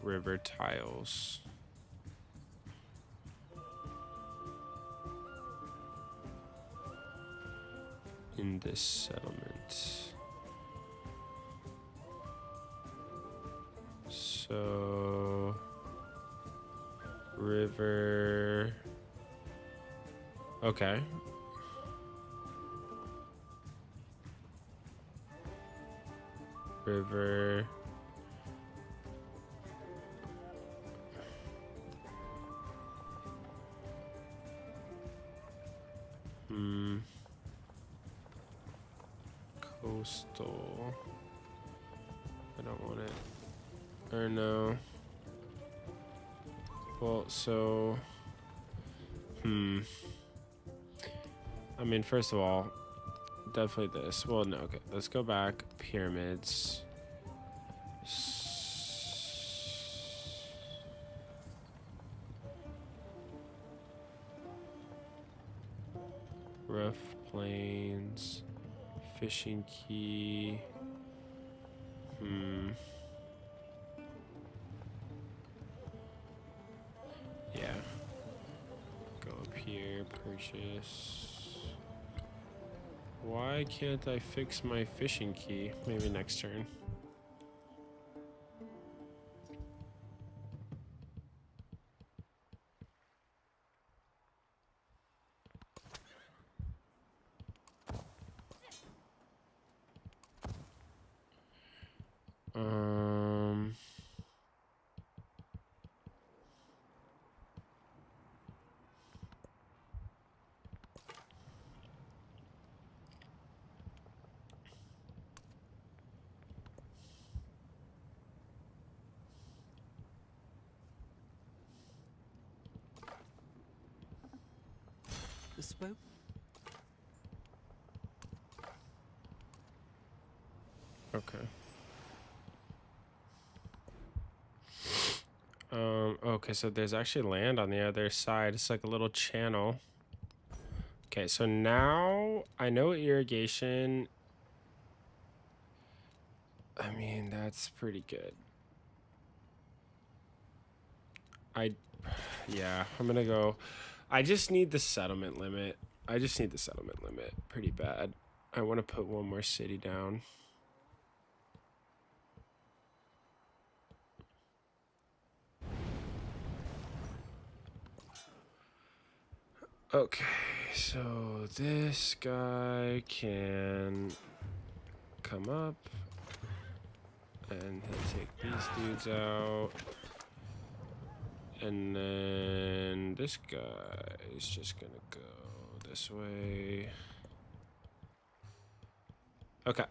river tiles. In this settlement. So river. Okay. River. Coastal. I don't want it. Or no. Well, so... I mean, first of all, definitely this. Well, no, okay. Let's go back. Pyramids. Rough plains. Fishing key. Yeah. Go up here, purchase. Why can't I fix my fishing key? Maybe next turn. The spoke. Okay. Okay, so there's actually land on the other side. It's like a little channel. Okay, so now I know irrigation. I mean, that's pretty good. Yeah, I'm gonna go. I just need the settlement limit. Pretty bad. I want to put one more city down. Okay, so this guy can come up and he'll take these dudes out. And then this guy is just gonna go this way. Okay.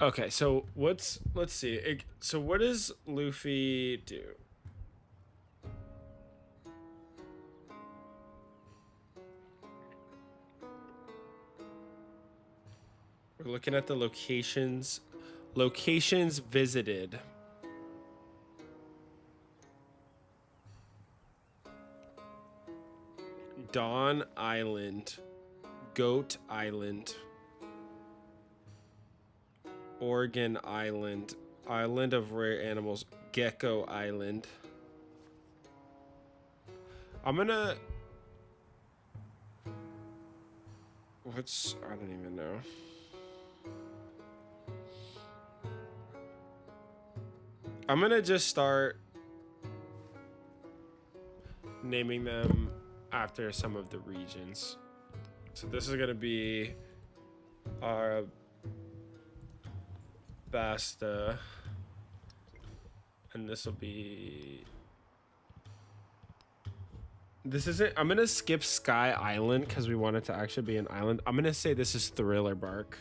Okay, so let's see. So what does Luffy do? We're looking at the locations. Locations visited. Dawn Island, Goat Island, Oregon Island, Island of Rare Animals, Gecko Island. I'm gonna... I don't even know. I'm gonna just start naming them after some of the regions. So this is gonna be our Basta, and this will be... This isn't... I'm gonna skip Sky Island because we want it to actually be an island. I'm gonna say this is Thriller Bark.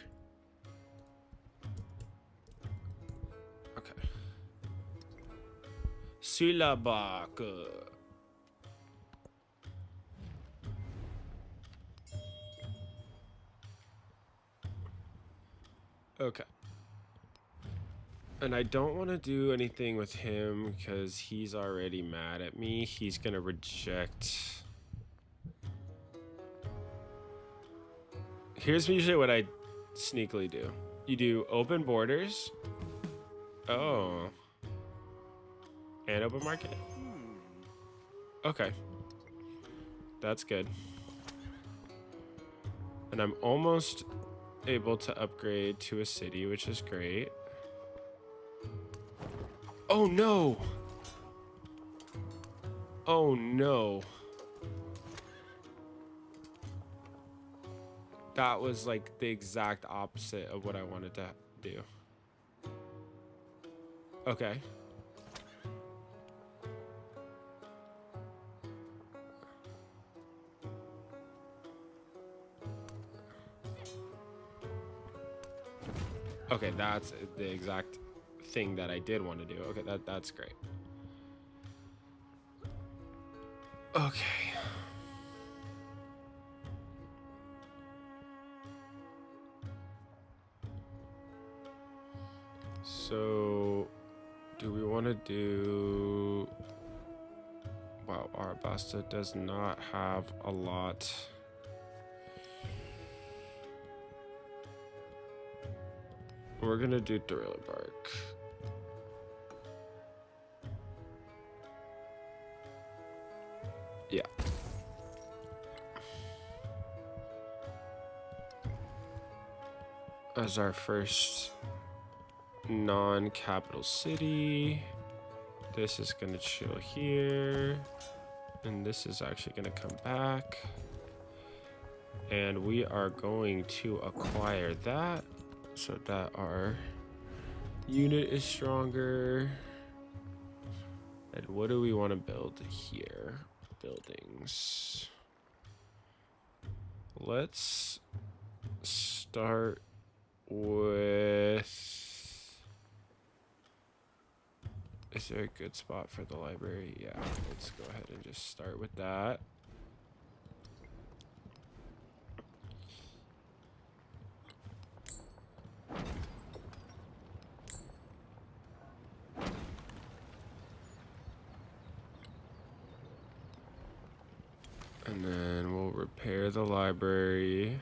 Okay. Thriller Bark. Okay. And I don't want to do anything with him because he's already mad at me. He's going to reject. Here's usually what I sneakily do. You do open borders. Oh. And open market. Okay. That's good. And I'm almost able to upgrade to a city, which is great. Oh no! Oh no. That was like the exact opposite of what I wanted to do. Okay. Okay, that's the exact thing that I did want to do. Okay, that's great. Okay. So, do we want to do... Wow, Arabasta does not have a lot. We're gonna do Thriller Bark. Yeah. As our first non-capital city. This is gonna chill here. And this is actually gonna come back. And we are going to acquire that so that our unit is stronger. And what do we want to build here? Buildings. Let's start with... Is there a good spot for the library? Yeah, let's go ahead and just start with that. And then we'll repair the library.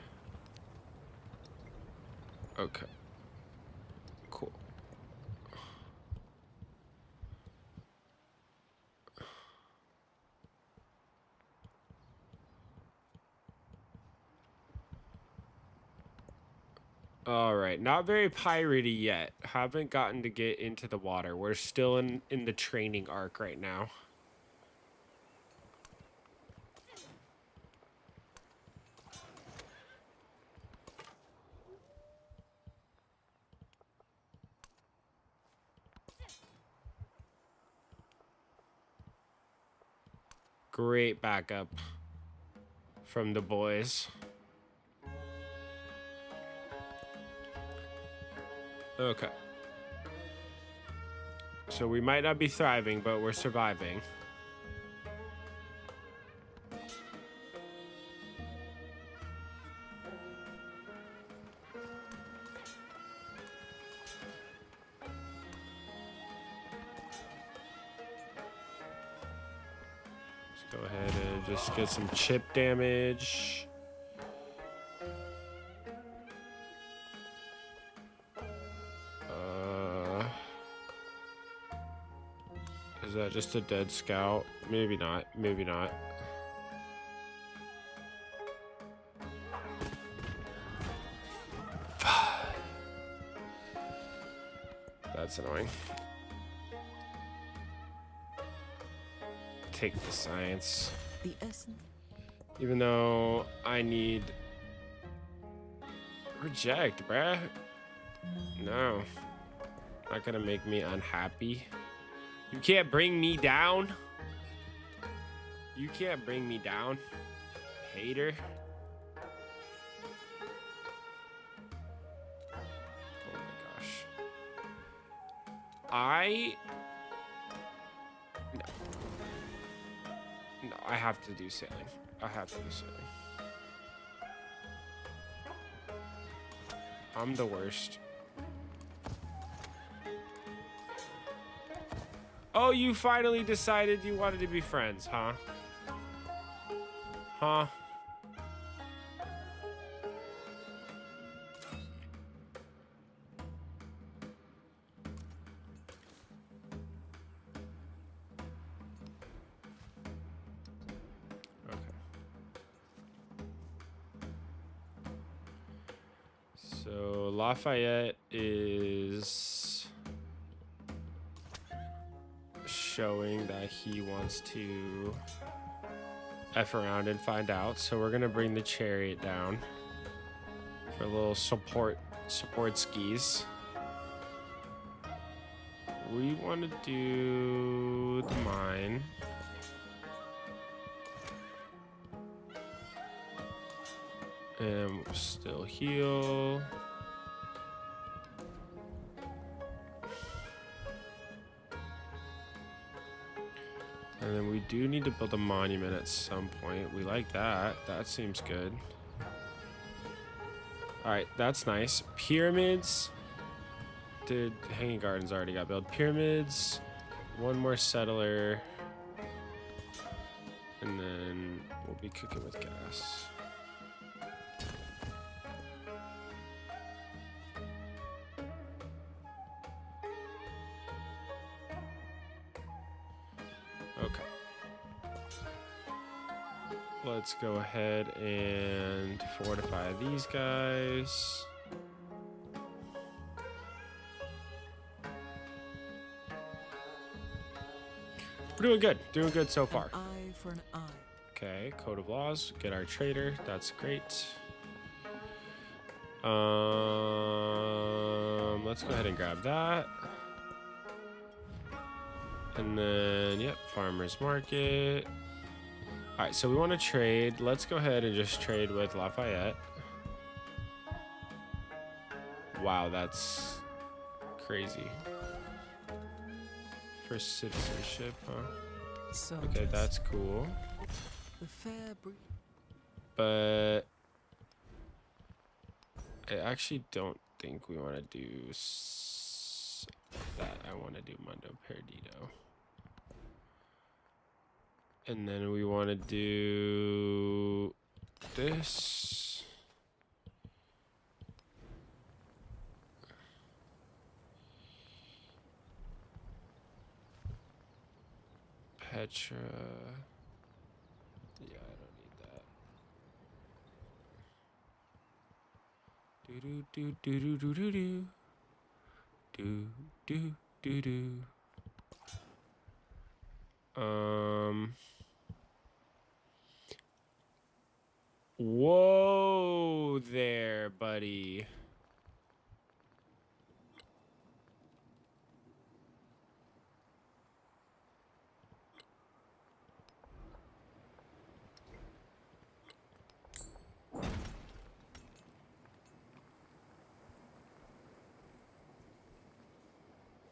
Okay. Cool. All right, not very piratey yet. Haven't gotten to get into the water. We're still in the training arc right now. Great backup from the boys. Okay. So we might not be thriving, but we're surviving. Let's go ahead and just get some chip damage. Is that just a dead scout? Maybe not. Maybe not. That's annoying. Take the science. The essence. Even though I need... Reject, bruh. No. Not gonna make me unhappy. You can't bring me down. You can't bring me down. Hater. Oh my gosh. No, I have to do sailing. I have to do sailing. I'm the worst. Oh, you finally decided you wanted to be friends, huh? Huh? Okay. So Lafayette is showing that he wants to F around and find out. So we're gonna bring the chariot down for a little support skis. We want to do the mine. And we'll still heal. And then we do need to build a monument at some point. We like that. That seems good. All right, that's nice. Pyramids. Did Hanging Gardens already got built? Pyramids. One more settler. And then we'll be cooking with gas. Okay. Let's go ahead and fortify these guys. We're doing good. Doing good so far. An eye for an eye. Okay, code of laws. Get our trader. That's great. Let's go ahead and grab that. And then, yep, farmer's market. All right, so we want to trade. Let's go ahead and just trade with Lafayette. Wow, that's crazy. For citizenship, huh? Soldiers. Okay, that's cool. The fair breed. But I actually don't think we want to do that. I want to do Mundo Perdido. And then we want to do this. Petra. Yeah, I don't need that. Do do do do do do do do do do do. Whoa there, buddy.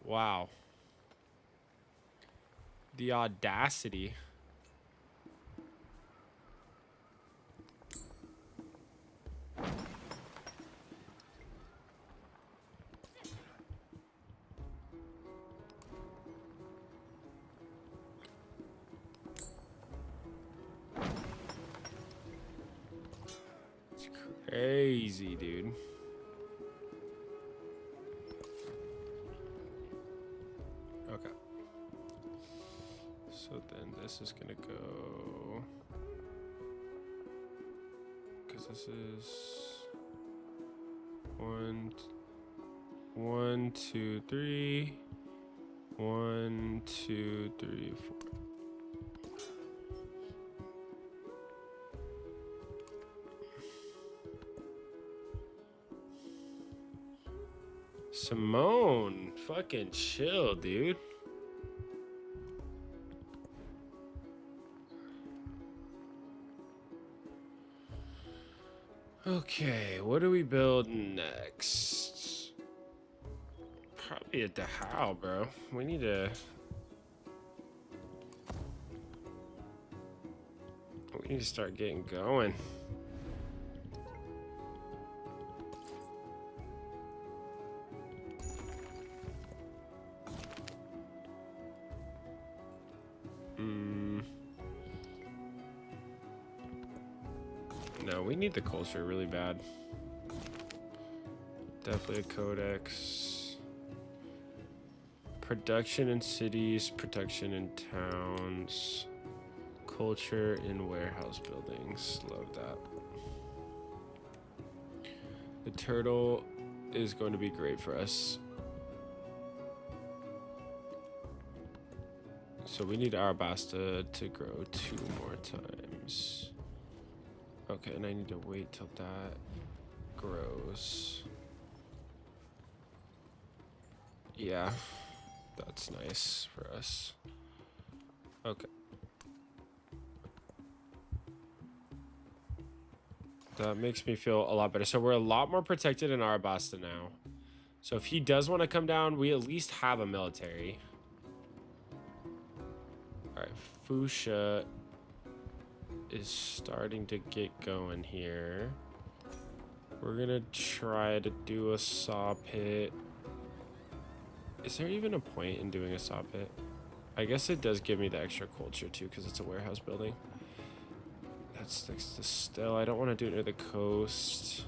Wow. The audacity. It's crazy, dude. Okay. So then this is gonna go, because this is 1, 2, 3, 1, 2, 3, 4. Simone, fucking chill, dude. Okay, what do we build next? Probably at the how, bro. We need to start getting going. No, we need the culture really bad. Definitely a codex. Production in cities, production in towns. Culture in warehouse buildings. Love that. The turtle is going to be great for us. So we need Arabasta to grow 2 more times. Okay, and I need to wait till that grows. Yeah, that's nice for us. Okay. That makes me feel a lot better. So we're a lot more protected in Arabasta now. So if he does want to come down, we at least have a military. All right, Fuchsia is starting to get going here. We're gonna try to do a saw pit. Is there even a point in doing a saw pit? I guess it does give me the extra culture too, because it's a warehouse building. That's next to still. I don't want to do it near the coast.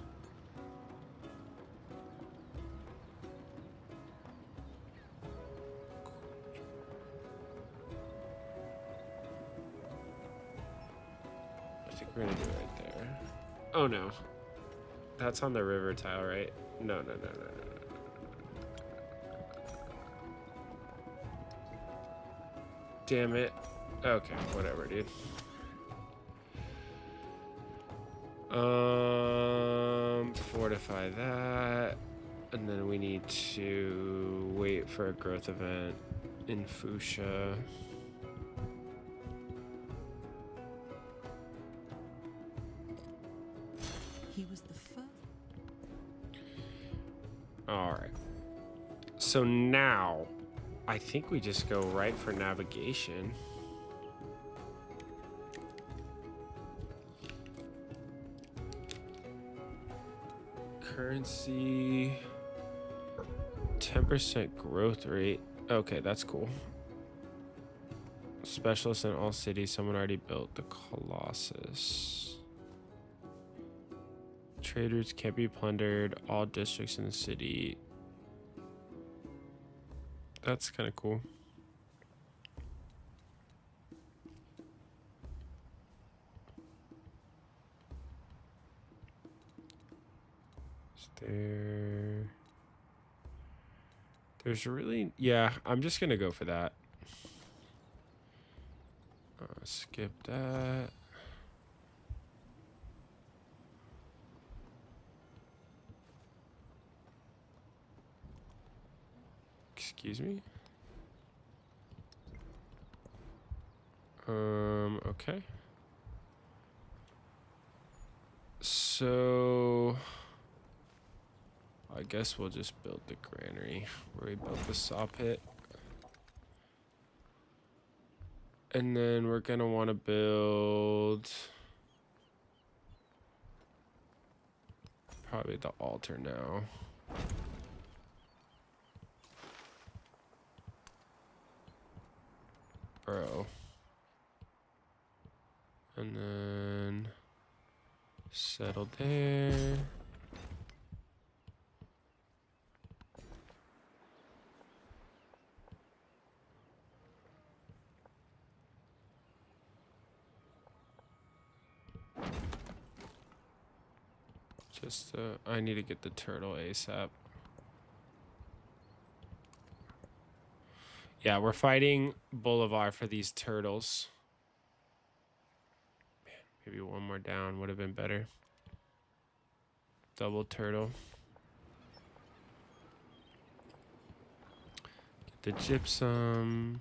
I think we're gonna do it right there. Oh no. That's on the river tile, right? No. Damn it. Okay, whatever, dude. Fortify that. And then we need to wait for a growth event in Fuchsia. He was the first. All right. So now I think we just go right for navigation. Currency, 10% growth rate. Okay, that's cool. Specialist in all cities. Someone already built the Colossus. Trade routes can't be plundered. All districts in the city. That's kind of cool. There's really, yeah, I'm just gonna go for that. Skip that. Excuse me. Okay. So I guess we'll just build the granary where we built the saw pit. And then we're gonna want to build probably the altar now. Bro. And then settle there. Just, I need to get the turtle ASAP. Yeah, we're fighting Bolivar for these turtles. Man, maybe one more down would have been better. Double turtle. Get the gypsum.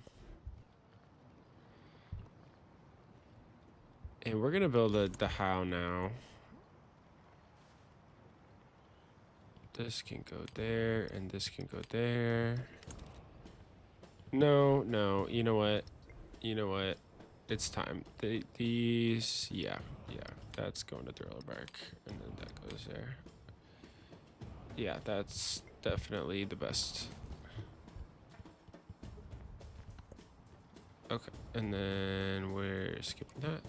And we're gonna build the how now. This can go there, and this can go there. No, no, you know what? You know what? It's time. These, yeah, that's going to Thriller Bark, and then that goes there. Yeah, that's definitely the best. Okay, and then we're skipping that.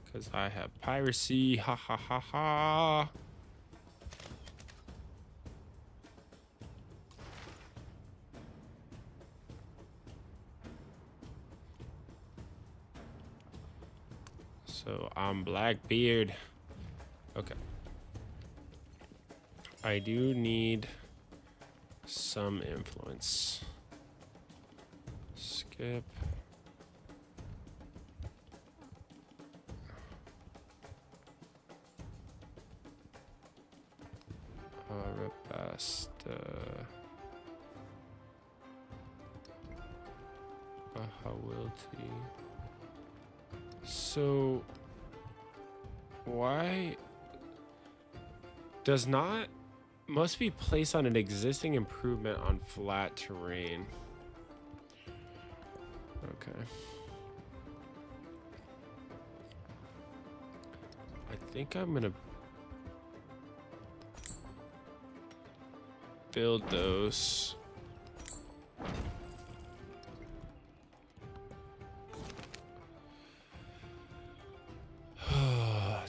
Because I have piracy, ha ha ha ha. So I'm Blackbeard. Okay. I do need some influence. Skip. Arabasta. Bahawilti. So why does not must be placed on an existing improvement on flat terrain? Okay. I think I'm gonna build those.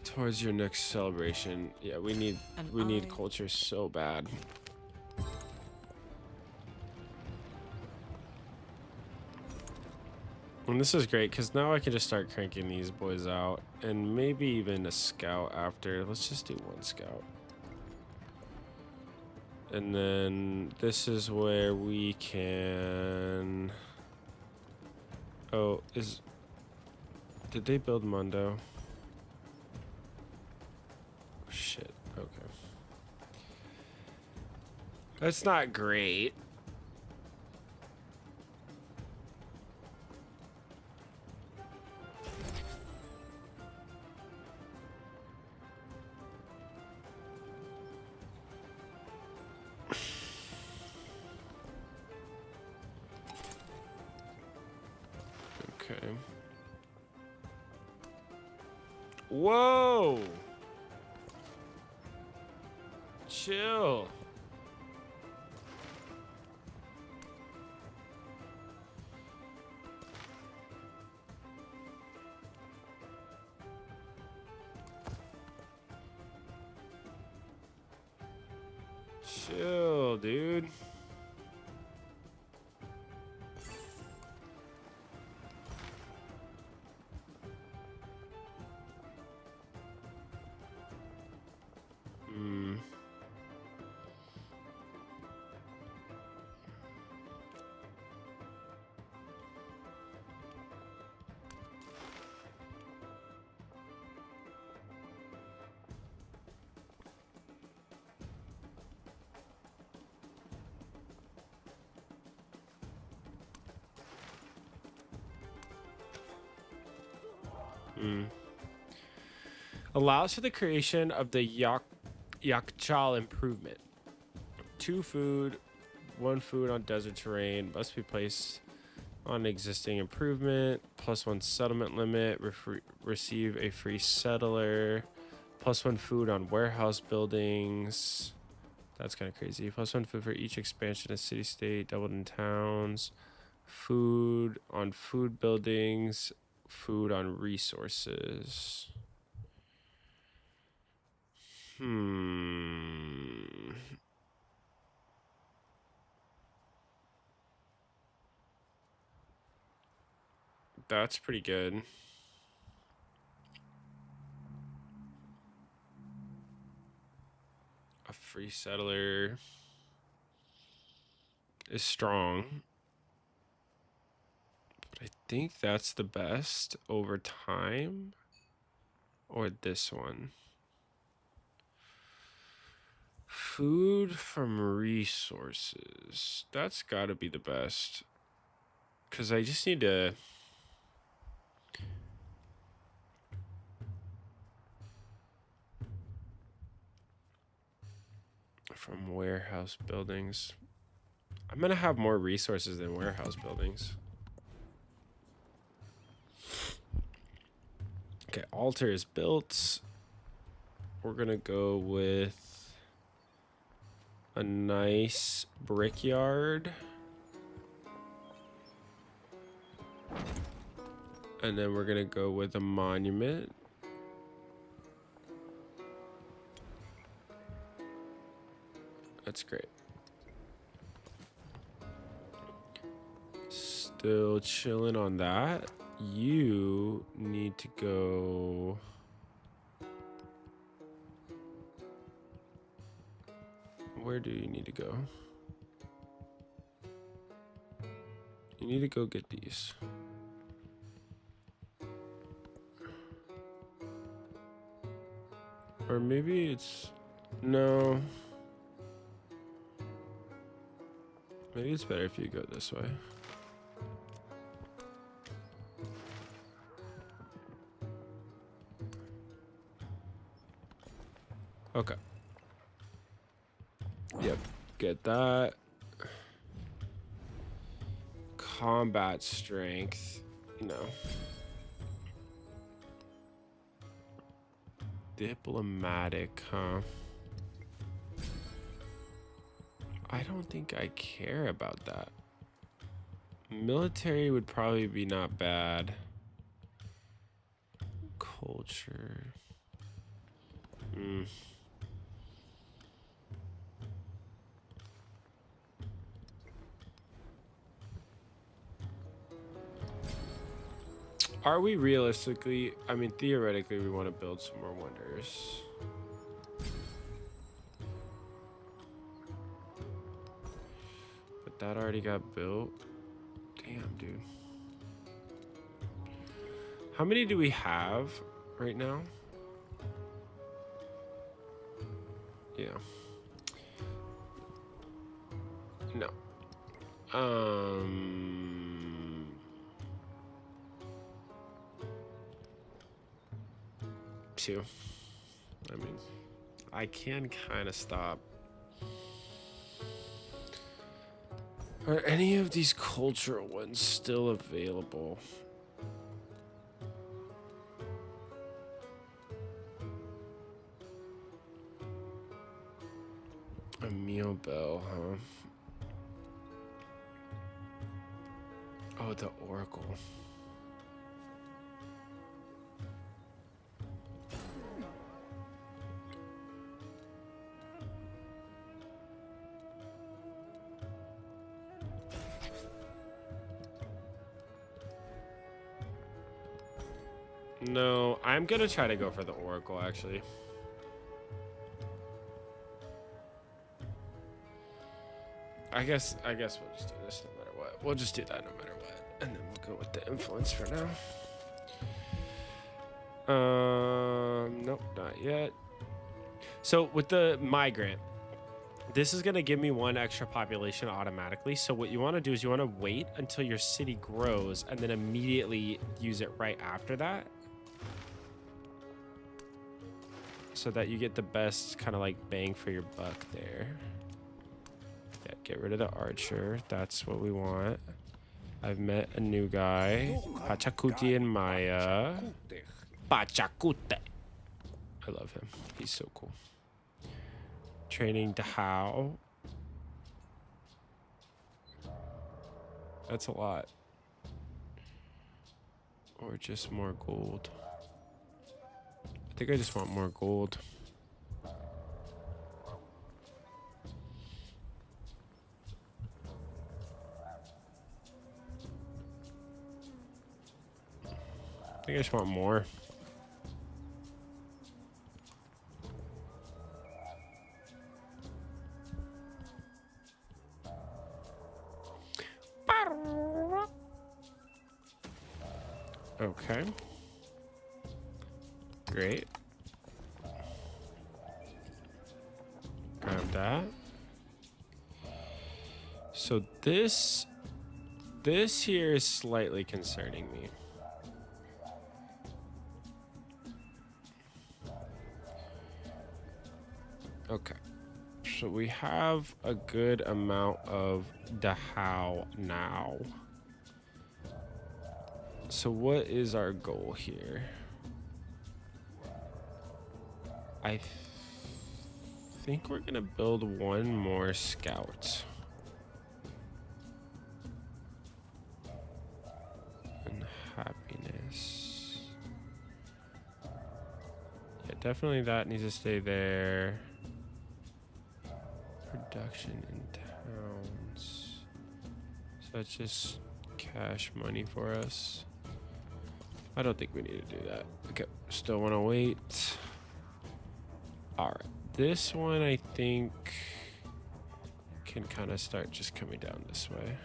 Towards your next celebration. Yeah, we need culture so bad. And this is great because now I can just start cranking these boys out, and maybe even a scout after. Let's just do one scout. And then this is where we can... Oh, did they build Mundo? Shit, okay. That's not great. Okay. Whoa! Chill. Chill, dude. Allows for the creation of the Yakchal improvement. 2 food, 1 food on desert terrain must be placed on existing improvement. +1 settlement limit. Receive a free settler. +1 food on warehouse buildings. That's kind of crazy. +1 food for each expansion of city state. Doubled in towns. Food on food buildings. Food on resources. That's pretty good. A free settler is strong. But I think that's the best over time. Or this one. Food from resources. That's got to be the best. Because I just need to... From warehouse buildings. I'm going to have more resources than warehouse buildings. Okay, altar is built. We're going to go with a nice brickyard. And then we're going to go with a monument. That's great. Still chilling on that. You need to go... Where do you need to go? You need to go get these. Or maybe it's... No. Maybe it's better if you go this way. Okay. Yep. Get that. Combat strength. No. Diplomatic, huh? I don't think I care about that. Military would probably be not bad. Culture. Are we realistically, I mean, theoretically, we want to build some more wonders. But that already got built. Damn, dude. How many do we have right now? Yeah. No. 2. I mean, I can kind of stop. Are any of these cultural ones still available? A meal bell, huh? Oh, the Oracle. No, I'm gonna try to go for the Oracle, actually. I guess we'll just do this no matter what. We'll just do that no matter what. And then we'll go with the influence for now. Nope, not yet. So with the migrant, this is gonna give me 1 extra population automatically. So what you wanna do is you wanna wait until your city grows and then immediately use it right after that. So that you get the best kind of like bang for your buck there. Yeah, get rid of the archer. That's what we want. I've met a new guy. Pachacuti and Maya. Pachacute. I love him. He's so cool. Training Dahao. That's a lot. Or just more gold. I think I just want more gold. I think I just want more. Okay. Great. Grab that. So this here is slightly concerning me. Okay. So we have a good amount of Dahao now. So what is our goal here? I think we're gonna build one more scout. And happiness. Yeah, definitely that needs to stay there. Production in towns. So that's just cash money for us. I don't think we need to do that. Okay, still want to wait. All right, this one I think can kind of start just coming down this way.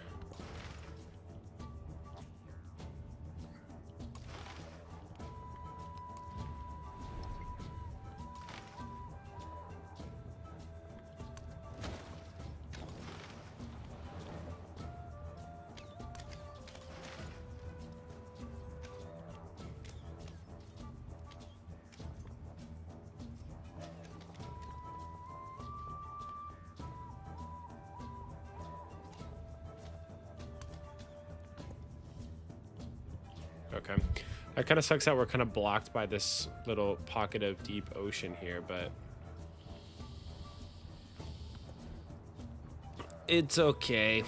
Okay. That kind of sucks that we're kind of blocked by this little pocket of deep ocean here, but it's okay.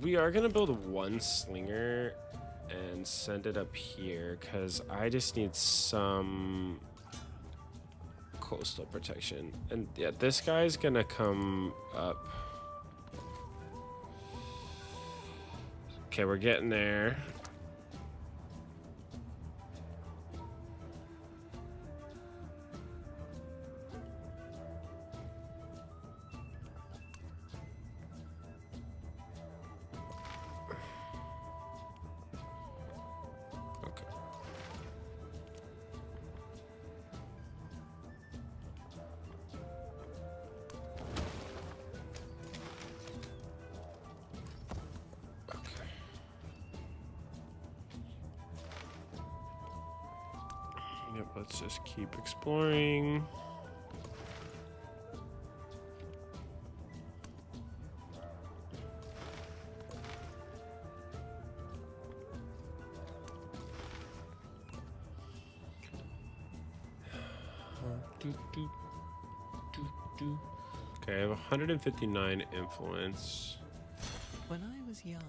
We are going to build one slinger and send it up here because I just need some coastal protection. And yeah, this guy's gonna come up. Okay, we're getting there. Yep, let's just keep exploring. Okay, I have 159 influence. When I was young.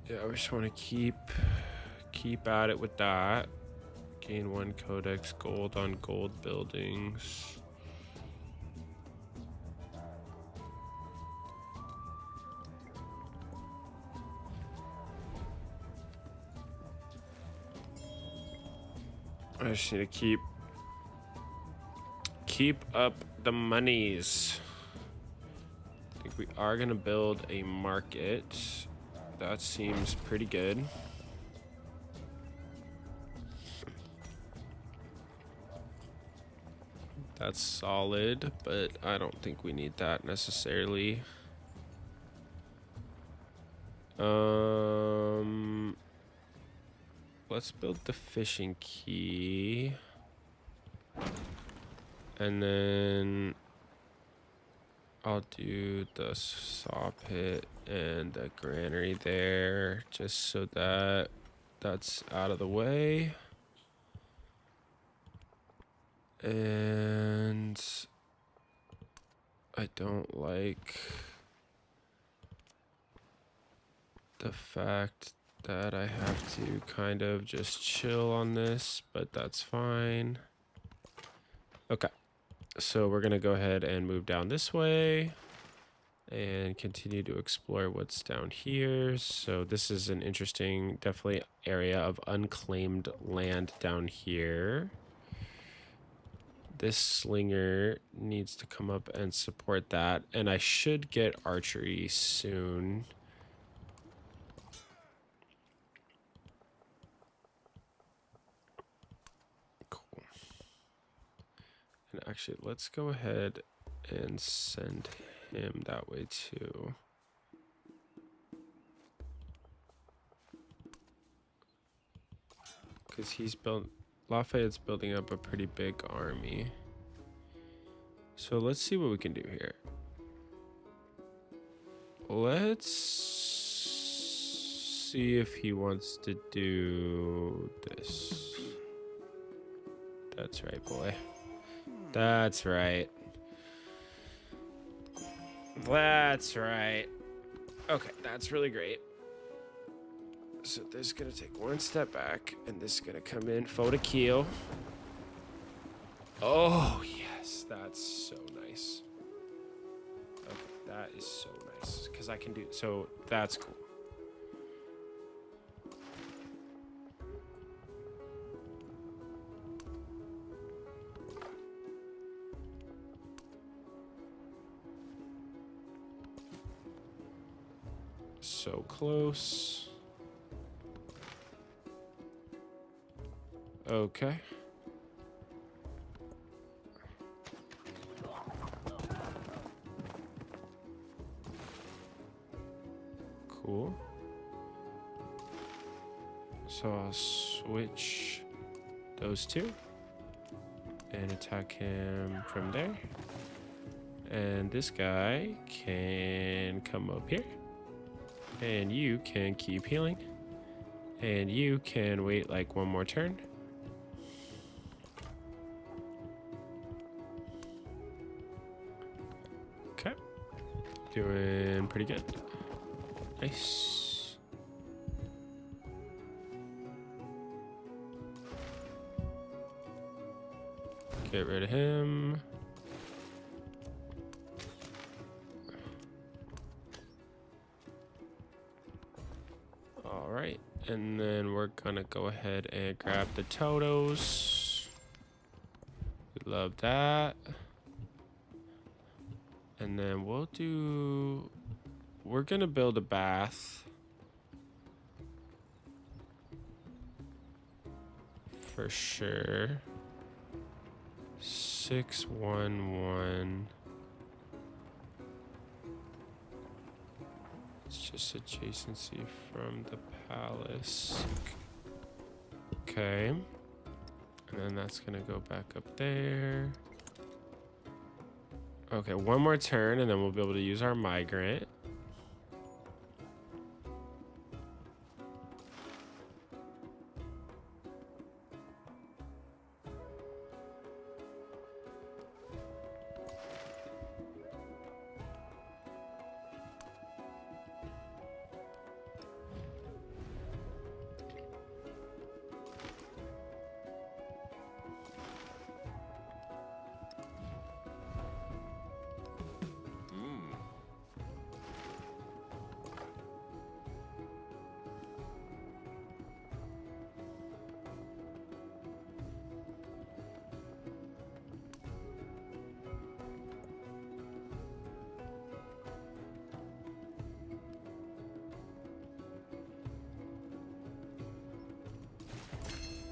Yeah, I just want to keep at it with that. Gain 1 codex gold on gold buildings. I just need to keep up the monies. I think we are gonna build a market. That seems pretty good. That's solid, but I don't think we need that necessarily. Let's build the fishing key. And then I'll do the saw pit and the granary there, just so that that's out of the way. And I don't like the fact that I have to kind of just chill on this, but that's fine. Okay, so we're gonna go ahead and move down this way. and continue to explore what's down here. So this is an interesting, definitely area of unclaimed land down here. This slinger needs to come up and support that, and I should get archery soon. Cool. And actually, let's go ahead and send him that way too. Because Lafayette's building up a pretty big army. So let's see what we can do here. Let's see if he wants to do this. That's right, boy. That's right. That's right. Okay, that's really great. So this is gonna take one step back, and this is gonna come in, foe to kill. Oh yes, that's so nice. Okay, that is so nice because I can do so. That's cool. So close. Okay. Cool. So I'll switch those two and attack him from there. And this guy can come up here. And you can keep healing. And you can wait like one more turn. Okay. Doing pretty good. Nice. Get rid of him. All right. And then we're gonna go ahead and grab the Totos. We love that. And then we're gonna build a bath. For sure. 611. It's just adjacency from the palace. Okay. And then that's gonna go back up there. Okay, one more turn and then we'll be able to use our migrant.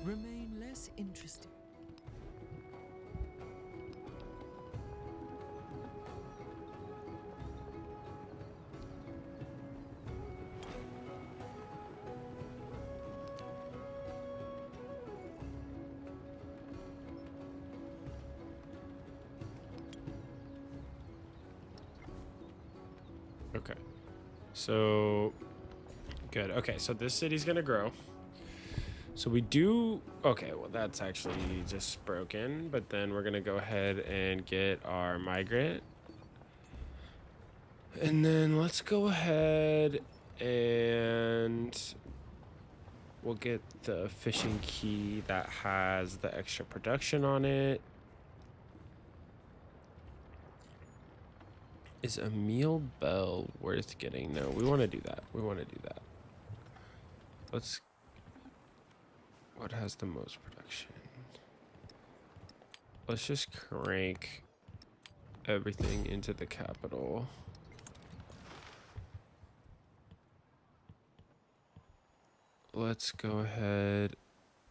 Remain less interested. Okay. So good. Okay, so this city's gonna grow. So we do, okay, well that's actually just broken, but then we're gonna go ahead and get our migrant. And then let's go ahead and we'll get the fishing key that has the extra production on it. Is a meal bell worth getting? No, we want to do that. We want to do that. Let's... What has the most production? Let's just crank everything into the capital. Let's go ahead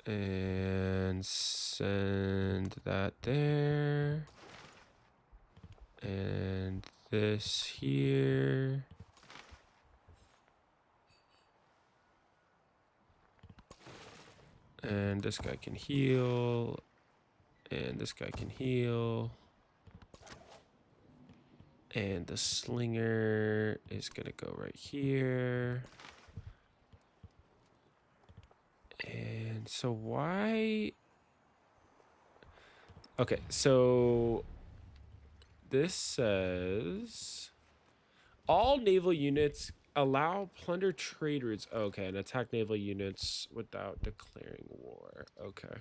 and send that there. And this here. And this guy can heal. And this guy can heal. And the slinger is gonna go right here. And so why? Okay, so this says all naval units allow plunder trade routes. Okay, and attack naval units without declaring war. Okay.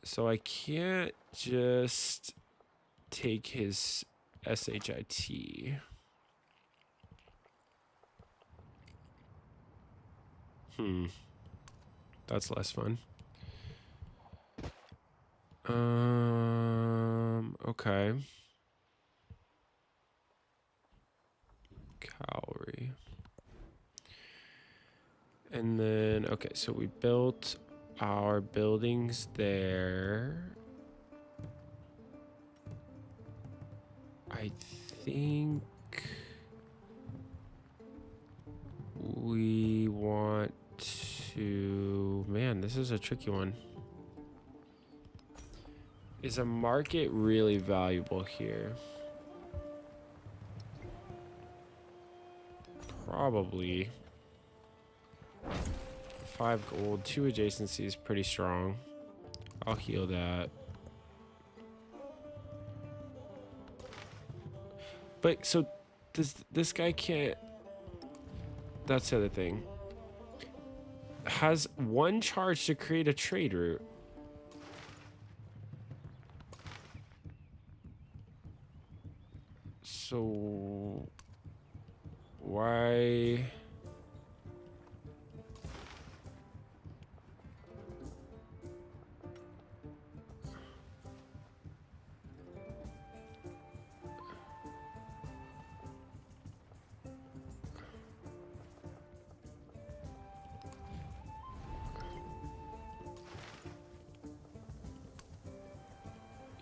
So I can't just take his SHIT. That's less fun. Okay. Cavalry. And then, okay, so we built our buildings there. I think we want to... Man, this is a tricky one. Is a market really valuable here? Probably. 5 gold, 2 adjacencies, pretty strong. I'll heal that. But so this guy can't... That's the other thing. Has 1 charge to create a trade route. So why?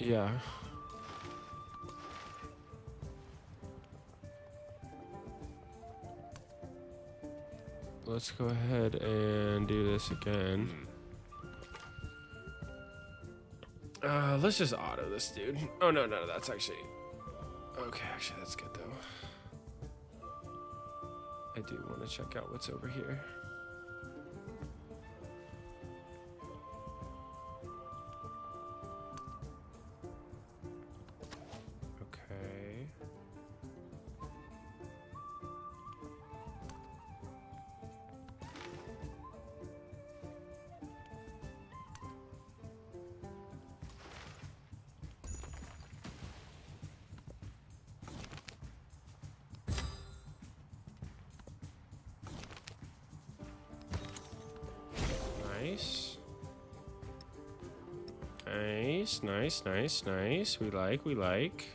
Yeah. Let's go ahead and do this again. Let's just auto this dude. Oh, no, that's actually... Okay, actually, that's good, though. I do want to check out what's over here. Okay. Nice. Nice. We like.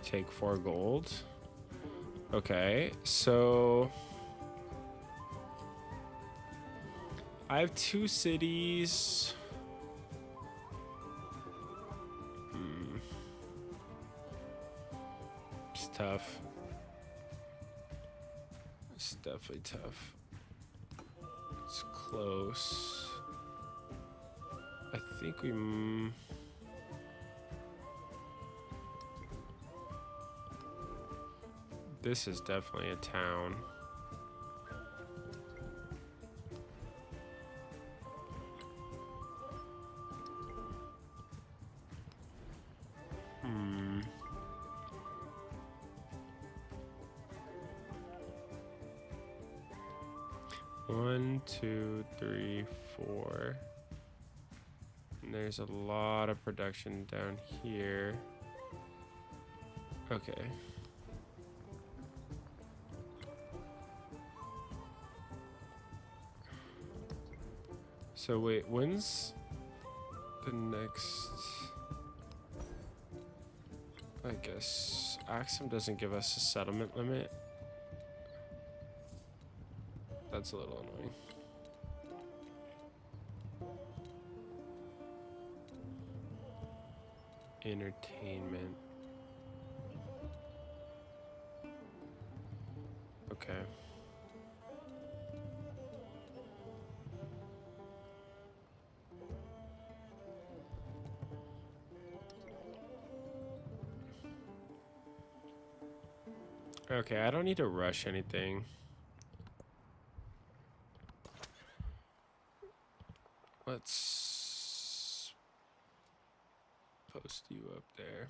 Take 4 gold. Okay, so I have 2 cities. It's tough. It's definitely tough. It's close. I think we... This is definitely a town. One, two, three, 4. And there's a lot of production down here. Okay. So wait, when's the next? I guess Aksum doesn't give us a settlement limit. That's a little annoying. Entertainment. Okay. Okay, I don't need to rush anything. Let's post you up there.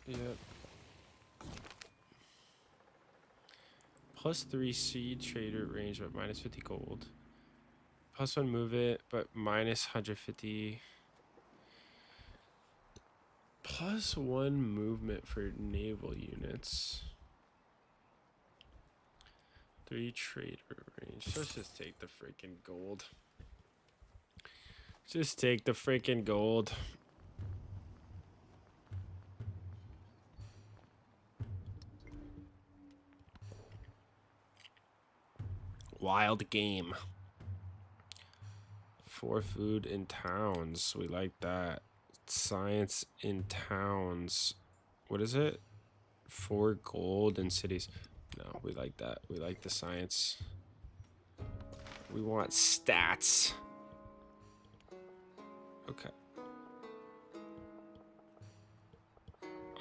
Yep. +3 seed trader range, but -50 gold. +1 move it, but -150. +1 movement for naval units. 3 trader range. Let's just take the freaking gold. Just take the freaking gold. Wild game. 4 food in towns. We like that. Science in towns. What is it? 4 gold in cities. No, we like that. We like the science. We want stats. Okay.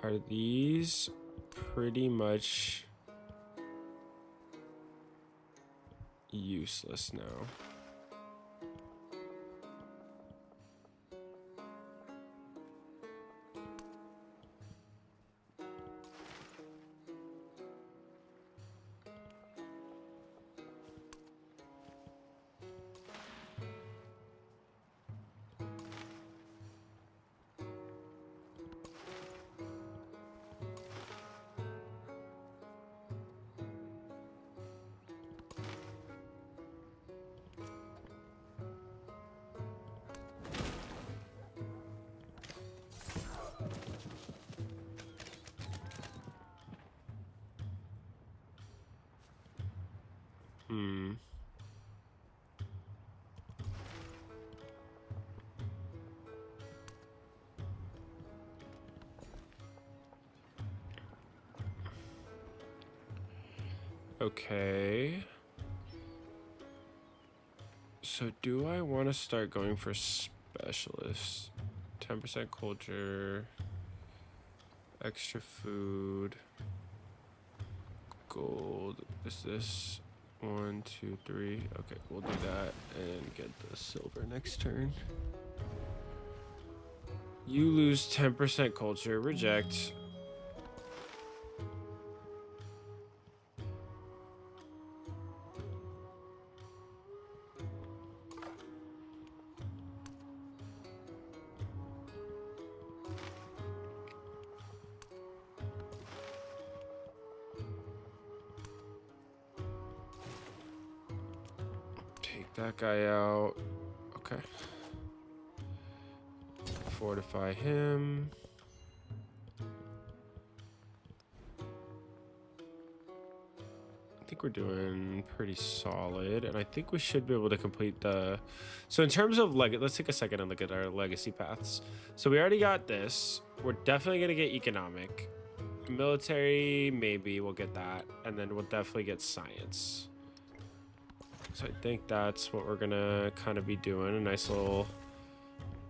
Are these pretty much useless now? Okay. So do I want to start going for specialists? 10% culture, extra food, gold. Is this 1, 2, 3? Okay, we'll do that and get the silver next turn. You lose 10% culture. Reject. That guy out. Okay. Fortify him. I think we're doing pretty solid, and I think we should be able to complete the... So in terms of, like, let's take a second and look at our legacy paths. So we already got this. We're definitely going to get economic. Military, maybe we'll get that. And then we'll definitely get science. So I think that's what we're gonna kind of be doing. A nice little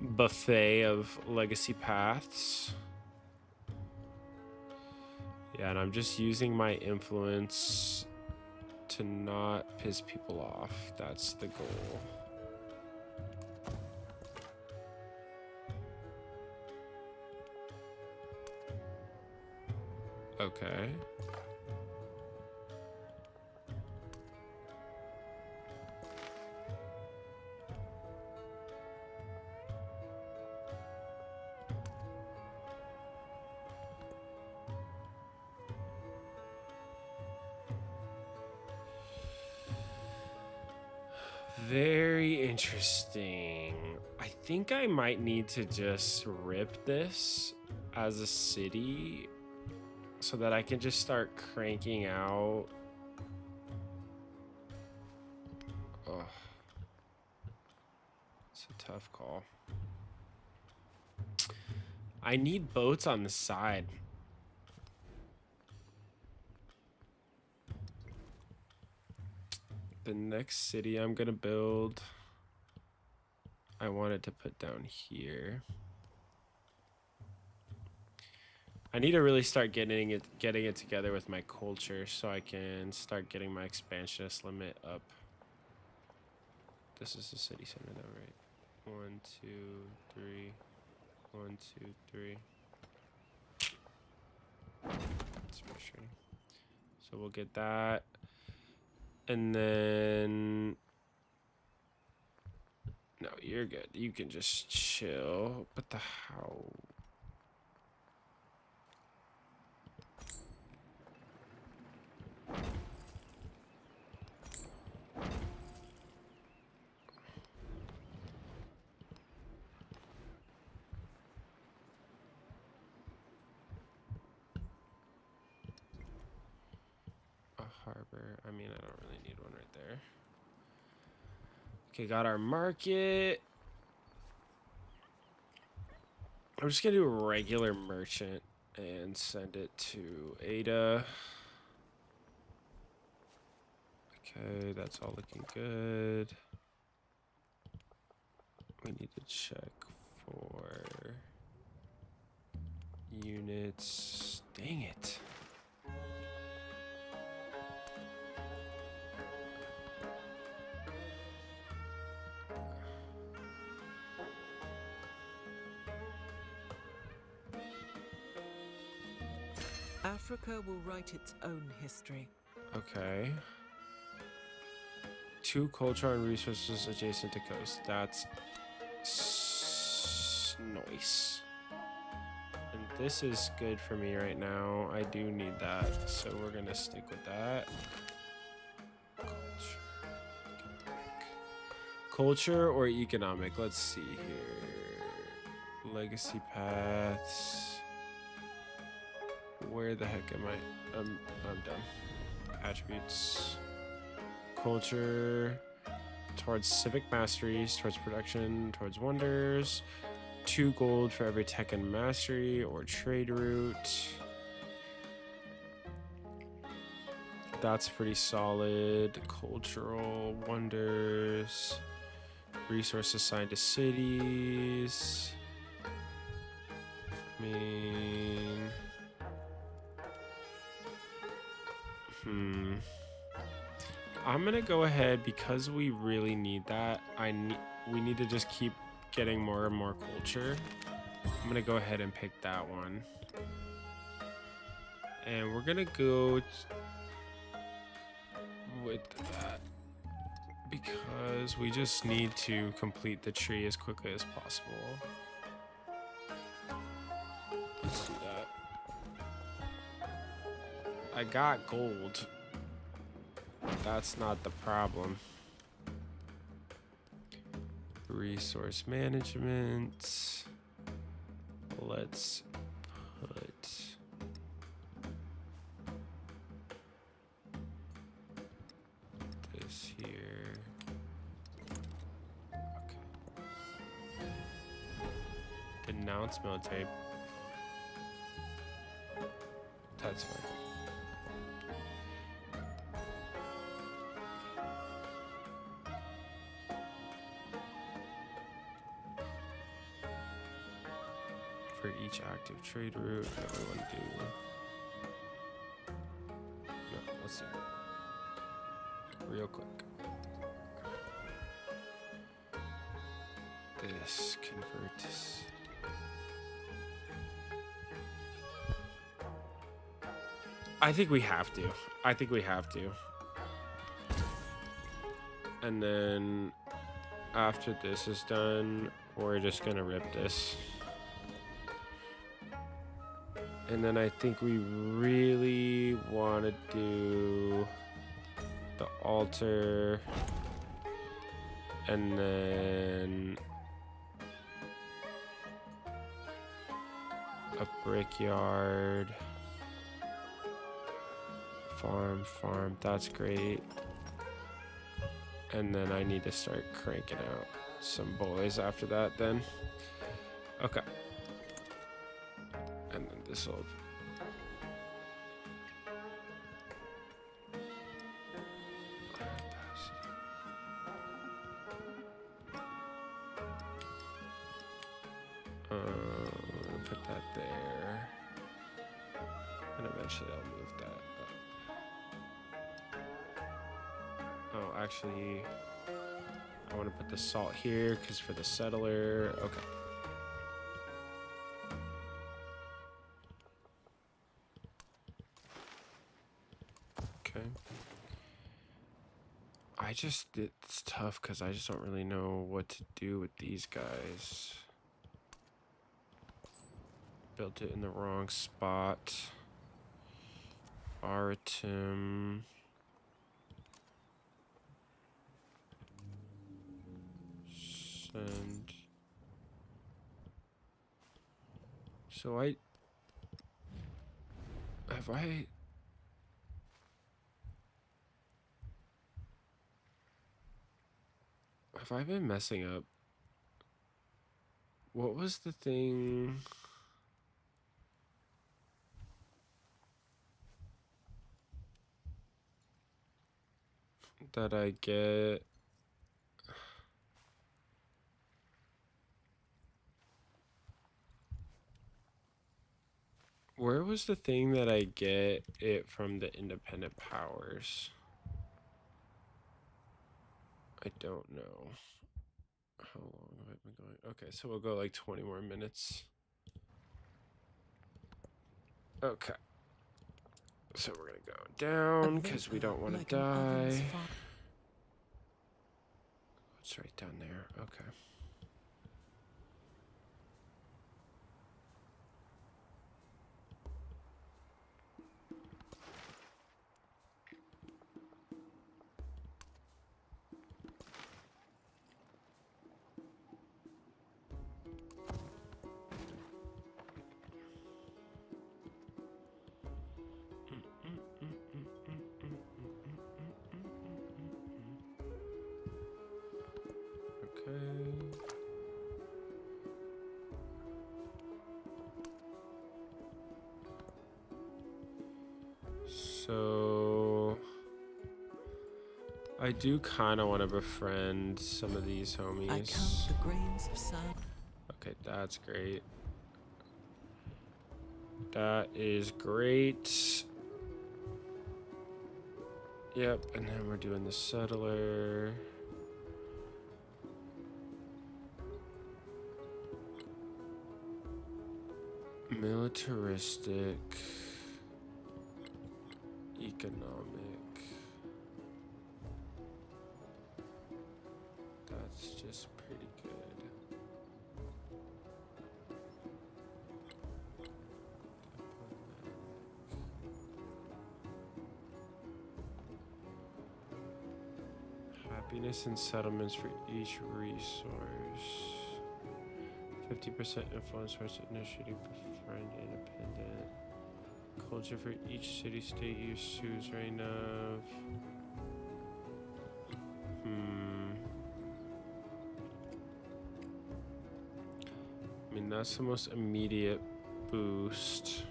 buffet of legacy paths. Yeah, and I'm just using my influence to not piss people off. That's the goal. Okay. Very interesting. I think I might need to just rip this as a city so that I can just start cranking out. Oh, it's a tough call. I need boats on the side. The next city I'm gonna build, I wanted to put down here. I need to really start getting it together with my culture so I can start getting my expansionist limit up. This is the city center though, right? 1, 2, 3. 1, 2, 3. That's frustrating. So we'll get that. And then no, you're good. You can just chill. But the how? A harbor. I mean, I don't really need one right there. Okay, got our market. I'm just gonna do a regular merchant and send it to Ada. Okay, that's all looking good. We need to check for units. Dang it. Africa will write its own history. Okay. 2 culture and resources adjacent to coast. That's nice. And this is good for me right now. I do need that, so we're gonna stick with that. Culture or economic? Let's see here. Legacy paths. Where the heck am I? I'm done. Attributes. Culture. Towards civic masteries. Towards production. Towards wonders. 2 gold for every tech and mastery or trade route. That's pretty solid. Cultural wonders. Resources assigned to cities. I mean... I'm gonna go ahead because we really need that. We need to just keep getting more and more culture. I'm gonna go ahead and pick that one, and we're gonna go with that because we just need to complete the tree as quickly as possible. Let's do that. I got gold. That's not the problem. Resource management. Let's put this here. Okay. Denounce military. That's fine. For each active trade route, what do we want to do? No, let's see. Real quick. This converts. I think we have to. I think we have to. And then after this is done, we're just gonna rip this. And then I think we really want to do the altar And then a brickyard. Farm, that's great. And then I need to start cranking out some boys after that then. Okay. And then this will... put that there. And eventually I'll move that up. Oh, actually, I want to put the salt here because for the settler. Okay. Okay. It's tough because I just don't really know what to do with these guys. Built it in the wrong spot. Artem. Send. So have I been messing up? What was the thing? That I get. Where was the thing that I get it from the independent powers? I don't know. How long have I been going? Okay, so we'll go like 20 more minutes. Okay. So we're gonna go down because we don't want to die. It's right down there. Okay. So I do kind of want to befriend some of these homies. I count the grains of sand. Okay, that's great. That is great. Yep, and then we're doing the settler. Militaristic. Economic. That's just pretty good. Happiness and settlements for each resource. 50% influence towards initiating preferred independent. Culture for each city-state use suzerain of. I mean, that's the most immediate boost.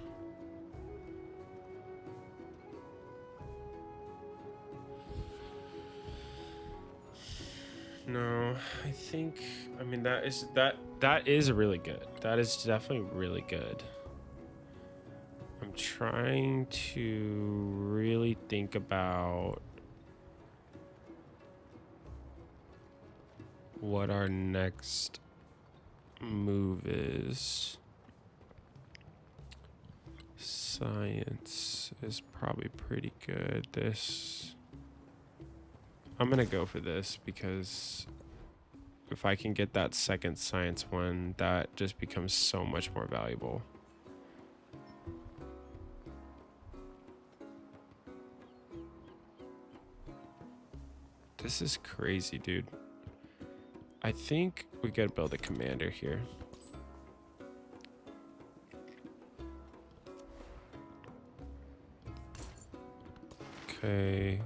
No, I think, I mean, that is really good. That is definitely really good. I'm trying to really think about what our next move is. Science is probably pretty good. I'm gonna go for this because if I can get that second science one, that just becomes so much more valuable. This is crazy, dude. I think we gotta build a commander here. Okay.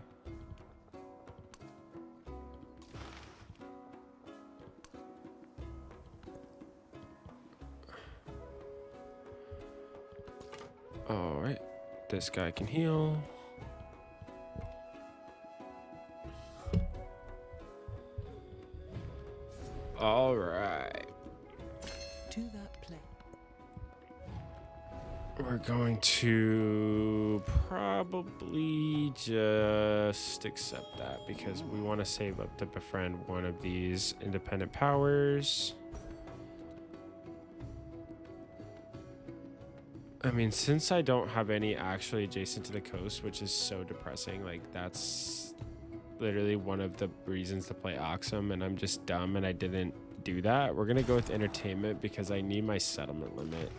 All right, this guy can heal. All right. To that play. We're going to probably just accept that because we want to save up to befriend one of these independent powers. I mean, since I don't have any actually adjacent to the coast, which is so depressing, like that's literally one of the reasons to play Aksum, and I'm just dumb and I didn't do that. We're gonna go with entertainment because I need my settlement limit.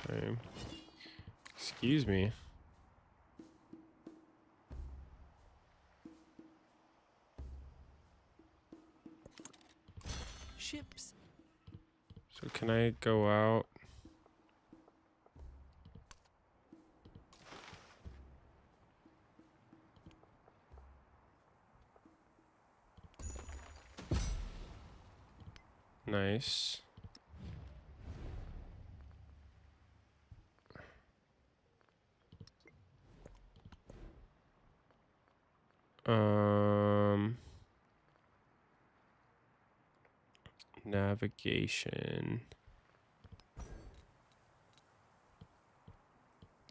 Okay. Excuse me. Ships. So can I go out? Nice. Navigation.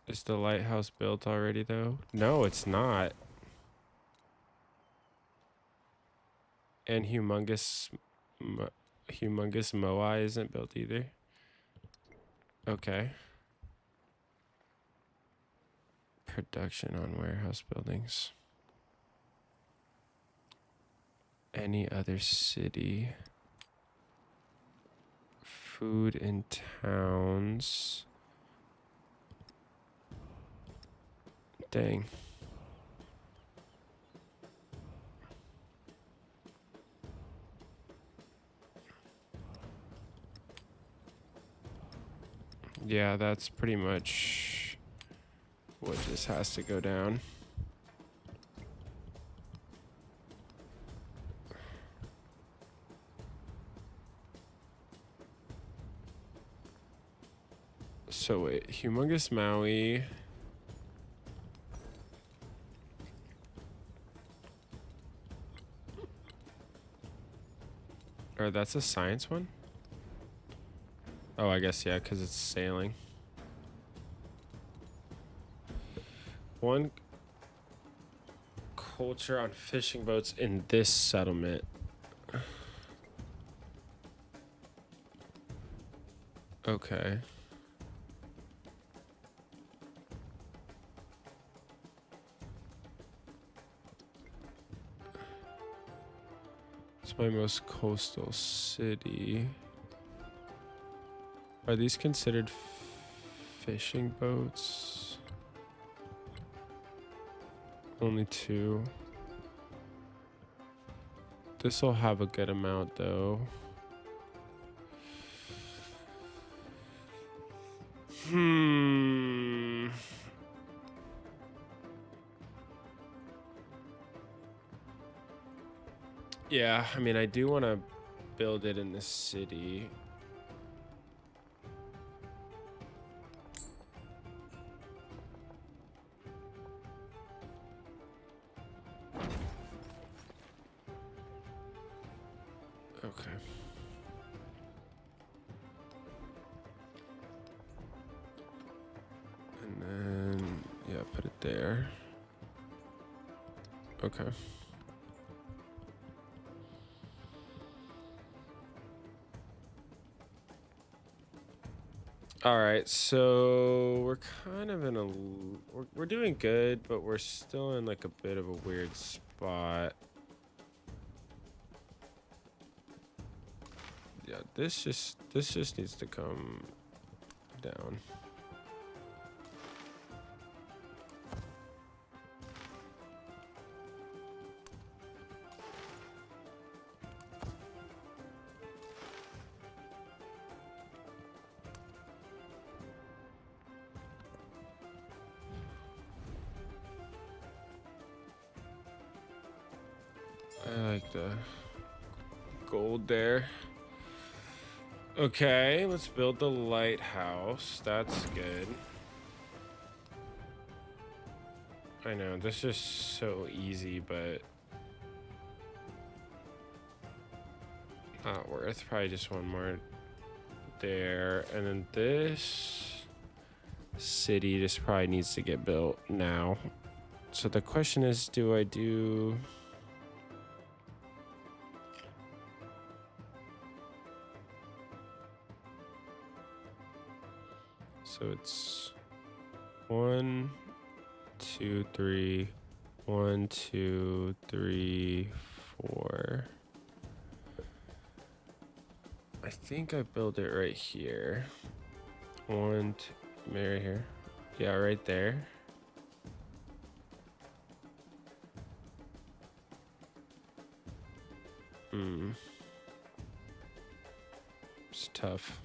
Is the lighthouse built already though? No, it's not. And humongous Moai isn't built either. Okay. Production on warehouse buildings. Any other city. Food in towns. Dang. Yeah, that's pretty much what just has to go down. So wait, humongous Maui. Or that's a science one? Oh, I guess, yeah, because it's sailing. One culture on fishing boats in this settlement. Okay. It's my most coastal city. Are these considered fishing boats? Only 2. This will have a good amount though. Yeah, I mean, I do want to build it in the city. Okay. And then, yeah, put it there. Okay. All right, so we're kind of in a we're doing good, but we're still in like a bit of a weird spot. Yeah, this just needs to come down. I like the gold there. Okay, let's build the lighthouse. That's good. I know, this is so easy, but not worth. Probably just one more there. And then this city just probably needs to get built now. So the question is, do I do... So it's 1, 2, 3, 1, 2, 3, 4. I think I build it right here. 1, 2, right here. Yeah, right there. It's tough.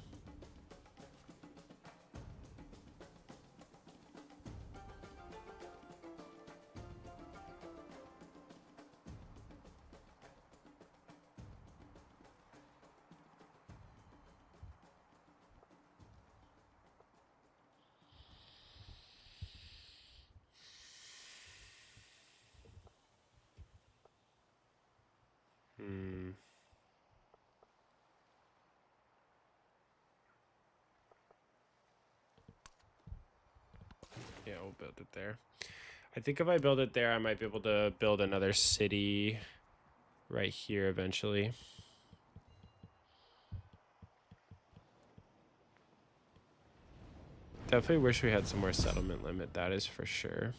Yeah, we'll build it there. I think if I build it there, I might be able to build another city right here eventually. Definitely wish we had some more settlement limit, that is for sure.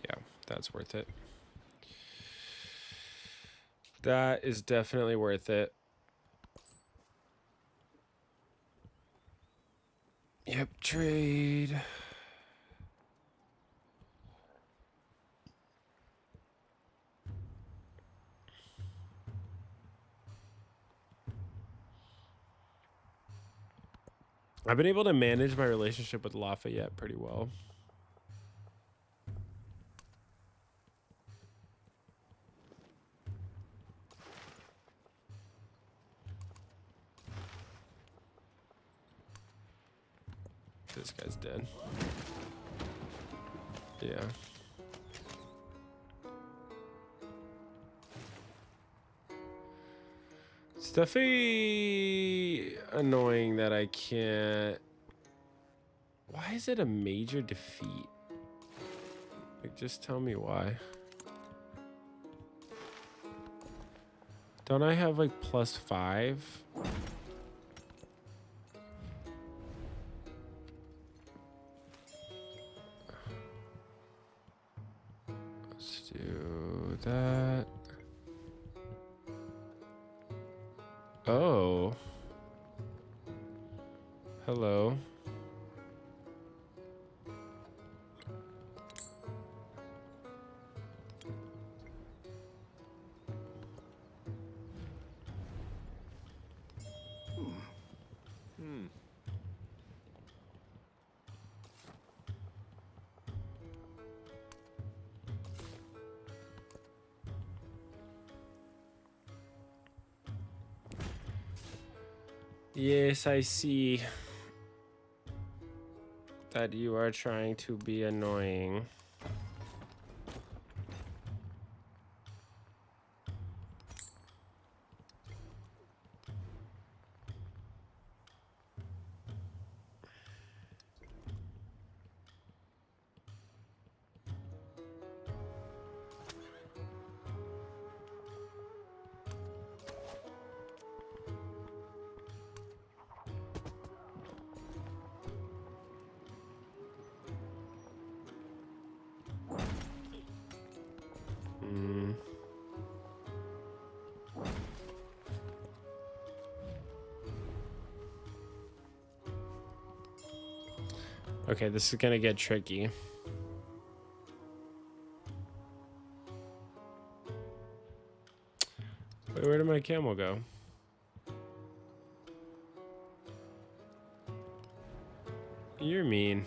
Yeah, that's worth it. That is definitely worth it. Yep, trade. I've been able to manage my relationship with Lafayette pretty well. This guy's dead. Yeah. It's definitely annoying that I can't... Why is it a major defeat? Like, just tell me why. Don't I have like +5? Let's do that. Oh. Hello. Yes, I see that you are trying to be annoying. Okay, this is gonna get tricky. Wait, where did my camel go? You're mean.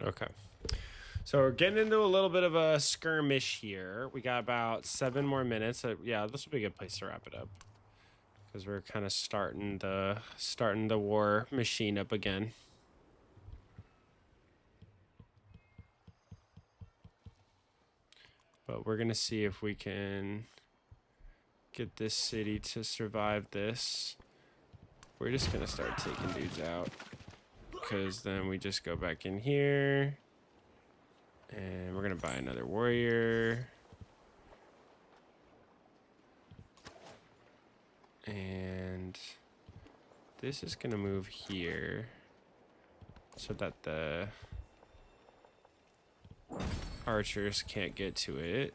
Okay. So we're getting into a little bit of a skirmish here. We got about 7 more minutes. Yeah, this will be a good place to wrap it up, because we're kind of starting the war machine up again. But we're gonna see if we can get this city to survive this. We're just gonna start taking dudes out, because then we just go back in here. And we're gonna buy another warrior. And this is gonna move here so that the archers can't get to it.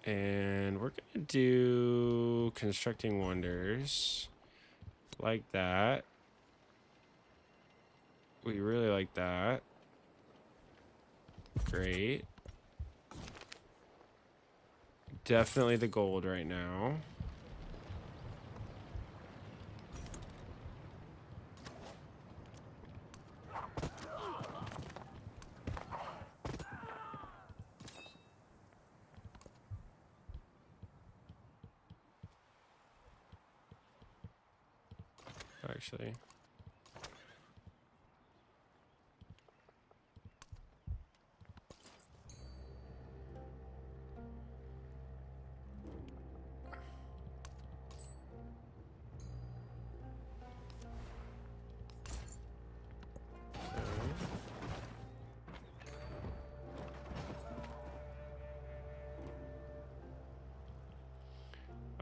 And we're gonna do constructing wonders like that. We really like that. Great. Definitely the gold right now. Actually.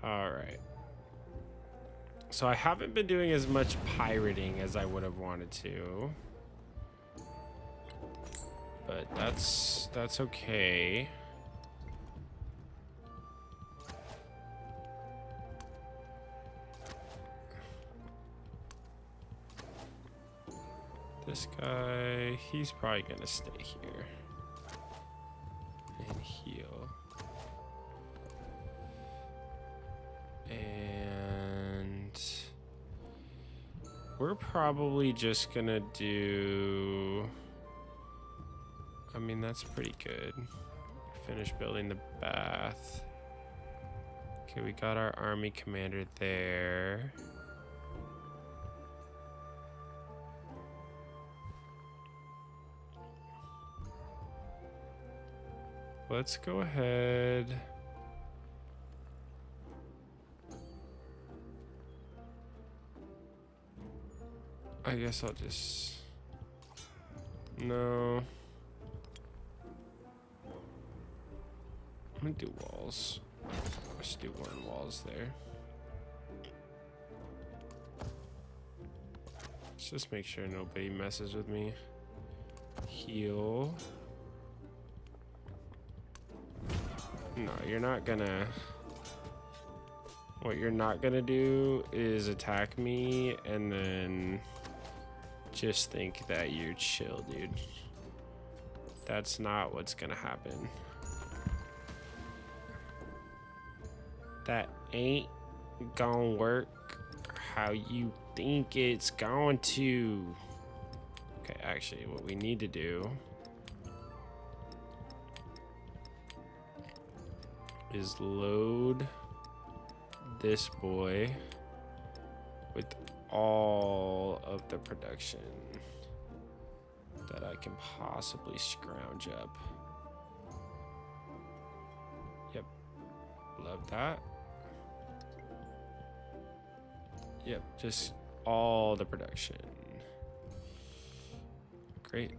All right. So I haven't been doing as much pirating as I would have wanted to. But that's okay. This guy, he's probably gonna stay here and heal. And we're probably just gonna do, I mean, that's pretty good. Finish building the bath. Okay, we got our army commander there. Let's go ahead. I guess I'll just, no. I'm gonna do walls. Let's do one walls there. Let's just make sure nobody messes with me. Heal. No, you're not gonna... What you're not gonna do is attack me and then just think that you're chill, dude. That's not what's gonna happen. That ain't gonna work how you think it's going to. Okay, actually, what we need to do is load this boy with all of the production that I can possibly scrounge up. Yep, love that. Yep, just all the production. Great.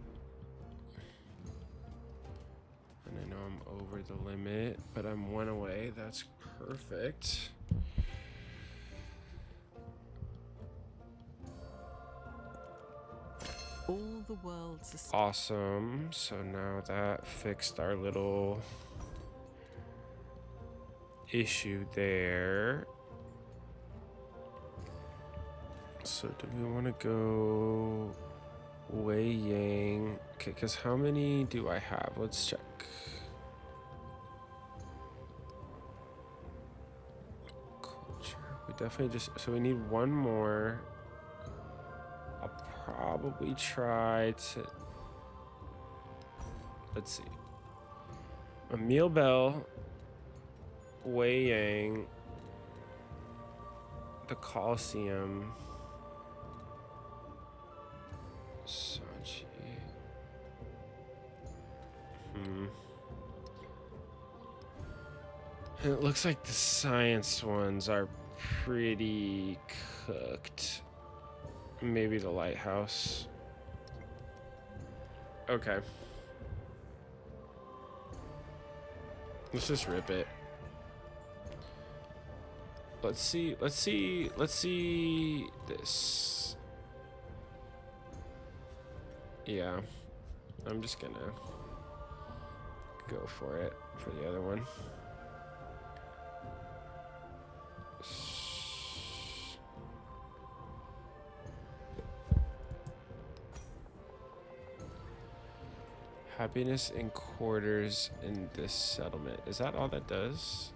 And I know I'm over the limit, but I'm one away. That's perfect. All the world's Awesome. So now that fixed our little issue there. So do we want to go Wei Yang? Okay, because how many do I have? Let's check. Culture. We definitely just... So we need one more. I'll probably try to... Let's see. Emil Bell, Wei Yang, the Coliseum, Sanchi. And it looks like the science ones are pretty cooked. Maybe the lighthouse. Okay. Let's just rip it. Let's see this. Yeah, I'm just gonna go for it for the other one. Happiness in quarters in this settlement. Is that all that does?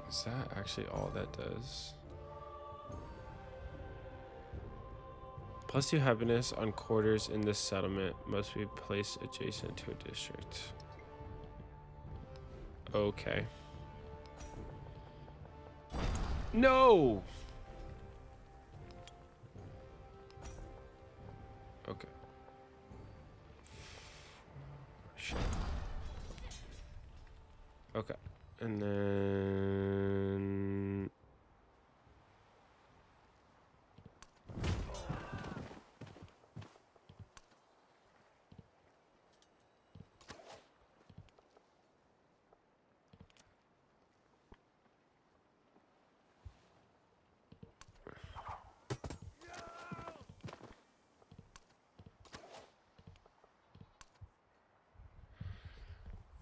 Is that actually all that does? +2 happiness on quarters in this settlement must be placed adjacent to a district. Okay. No! Okay. Shit. Okay. And then...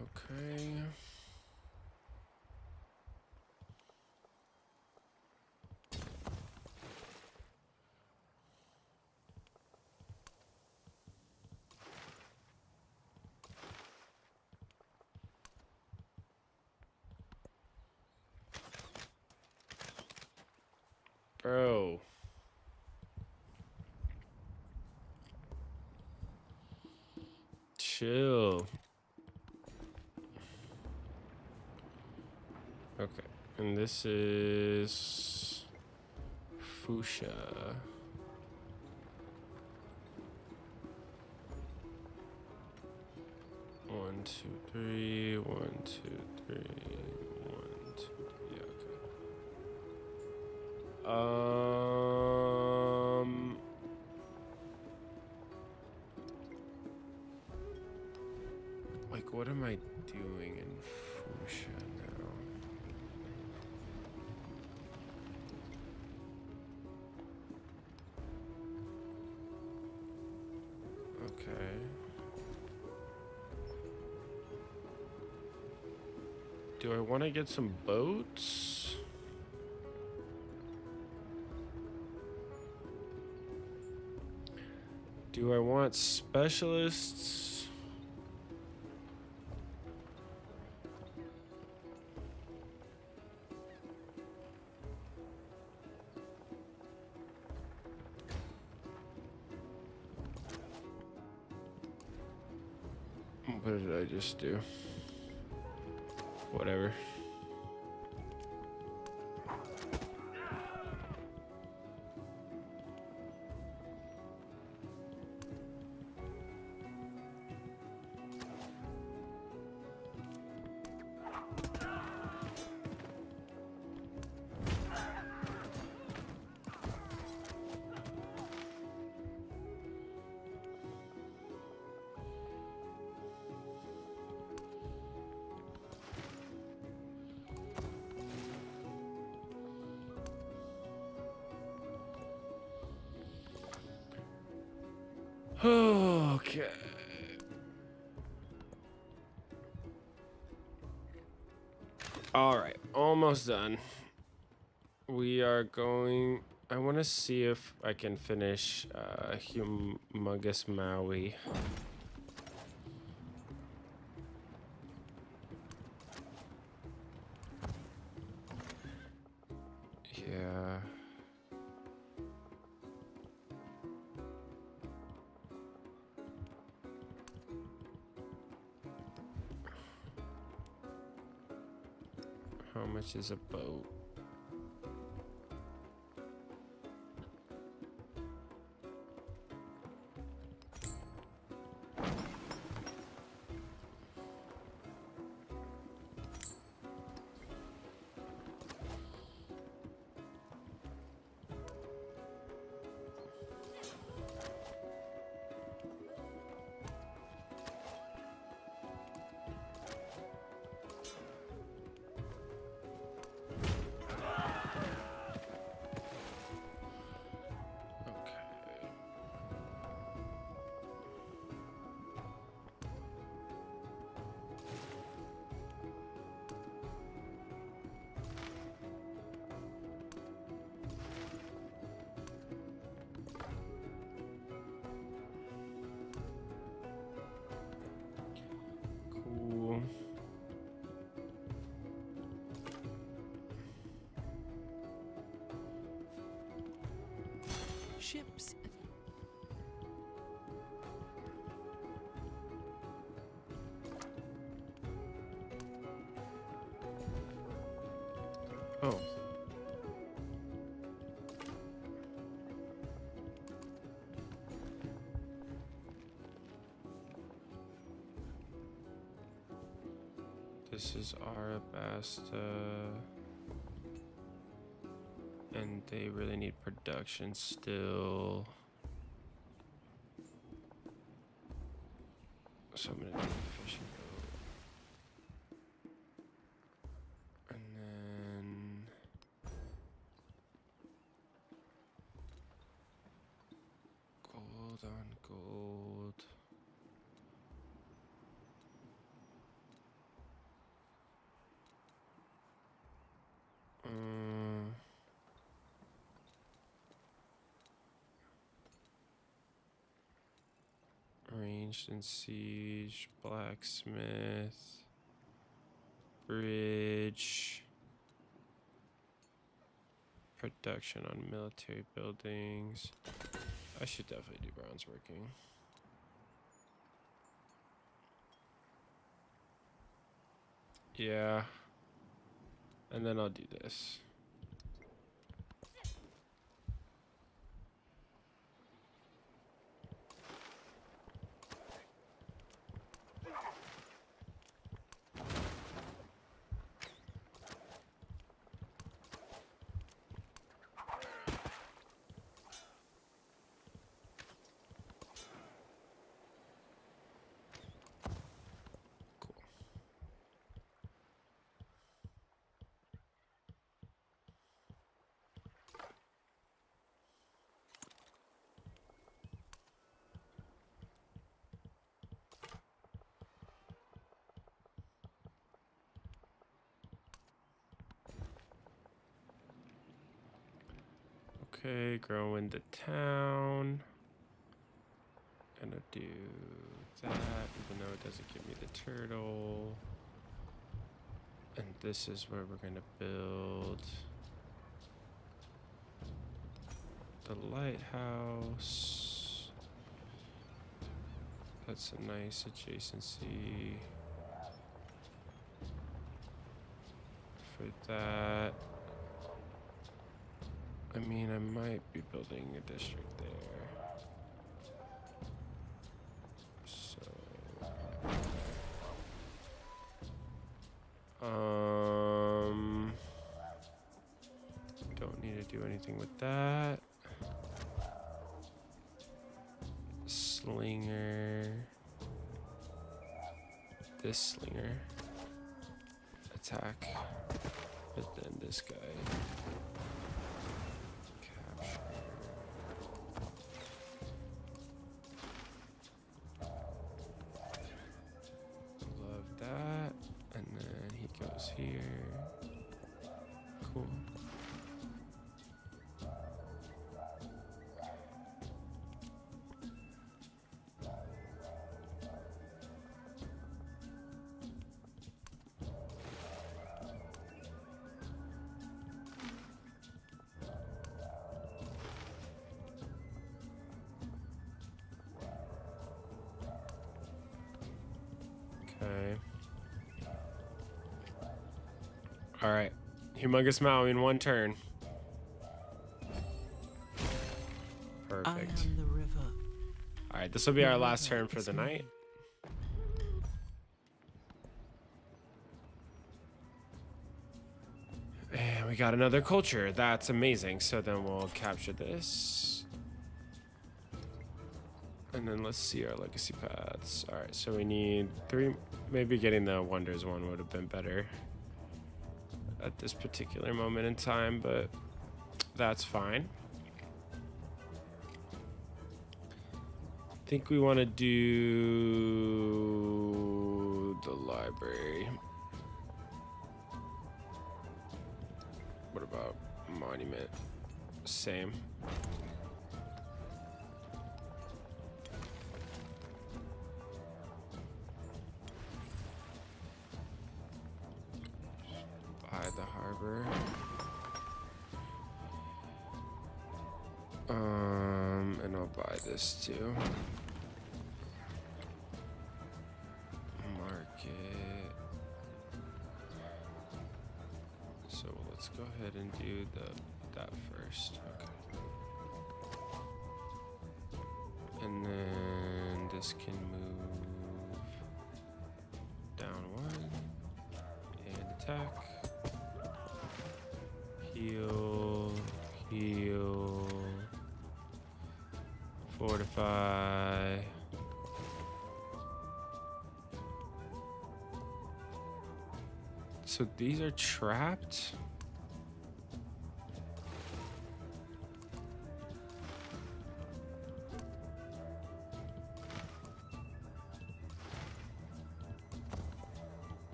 Okay. Bro. Chill. Okay. And this is fuchsia. One, two, three. 1, 2, 3. 1, 2, 3. Okay. Like, what am I doing in Fuchsia now? Okay. Do I want to get some boats? Do I want specialists? What did I just do? Whatever. Okay. All right, almost done. We are going. I want to see if I can finish Humongous Maui. Yeah. How much is a boat? Cool. Ships. Oh. This is Arabasta. And they really need production still. So I'm gonna do a fishing boat. And then gold on gold. Ranged and siege, blacksmith, bridge, production on military buildings. I should definitely do bronze working. Yeah. And then I'll do this. Okay, grow into town. Gonna do that, even though it doesn't give me the turtle. And this is where we're gonna build the lighthouse. That's a nice adjacency for that. I mean, I might be building a district there. So, don't need to do anything with that. Slinger. This slinger. Attack. But then this guy. Capture. Love that. And then he goes here. Cool. Okay. All right. Humongous Maui in one turn. I Perfect. am the river. All right, this will be our last turn for the night. And we got another culture. That's amazing. So then we'll capture this. And then let's see our legacy paths. All right, so we need 3. Maybe getting the Wonders one would have been better at this particular moment in time, but that's fine. I think we want to do the library. What about monument? Same. Buy the harbor. And I'll buy this too. Market. So let's go ahead and do that first. Okay. And then this can move down 1 and attack. Heal, heal, fortify. So these are trapped?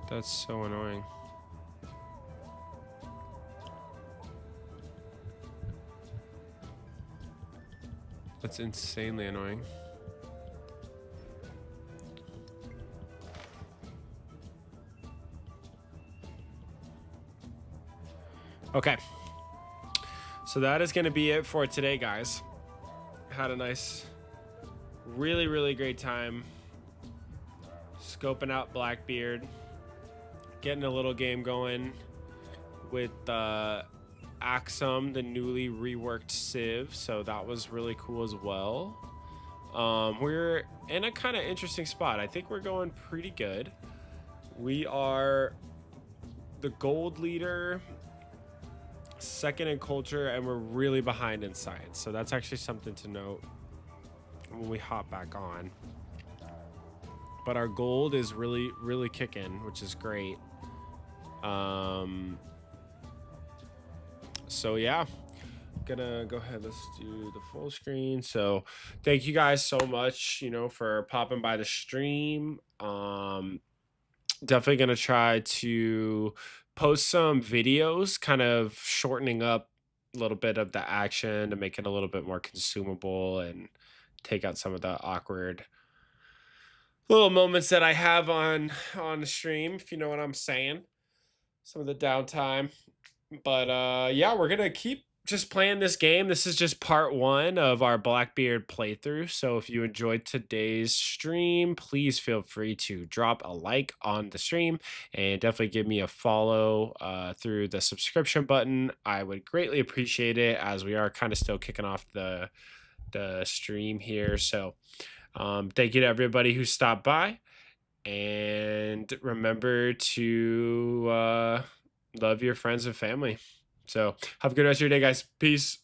That's so annoying. That's insanely annoying. Okay. So that is going to be it for today, guys. Had a nice, really, really great time scoping out Blackbeard, getting a little game going with Aksum, the newly reworked CIV, so that was really cool as well. We're in a kind of interesting spot. I think we're going pretty good. We are the gold leader, second in culture, and we're really behind in science, so that's actually something to note when we hop back on. But our gold is really, really kicking, which is great. So yeah, gonna go ahead, let's do the full screen. So thank you guys so much, you know, for popping by the stream. Definitely gonna try to post some videos kind of shortening up little bit of the action to make it a little bit more consumable and take out some of the awkward little moments that I have on the stream, if you know what I'm saying. Some of the downtime. But yeah, we're gonna keep just playing this game. This is just part 1 of our Blackbeard playthrough. So if you enjoyed today's stream, please feel free to drop a like on the stream and definitely give me a follow through the subscription button. I would greatly appreciate it, as we are kind of still kicking off the stream here. So thank you to everybody who stopped by, and remember to love your friends and family. So have a good rest of your day, guys. Peace.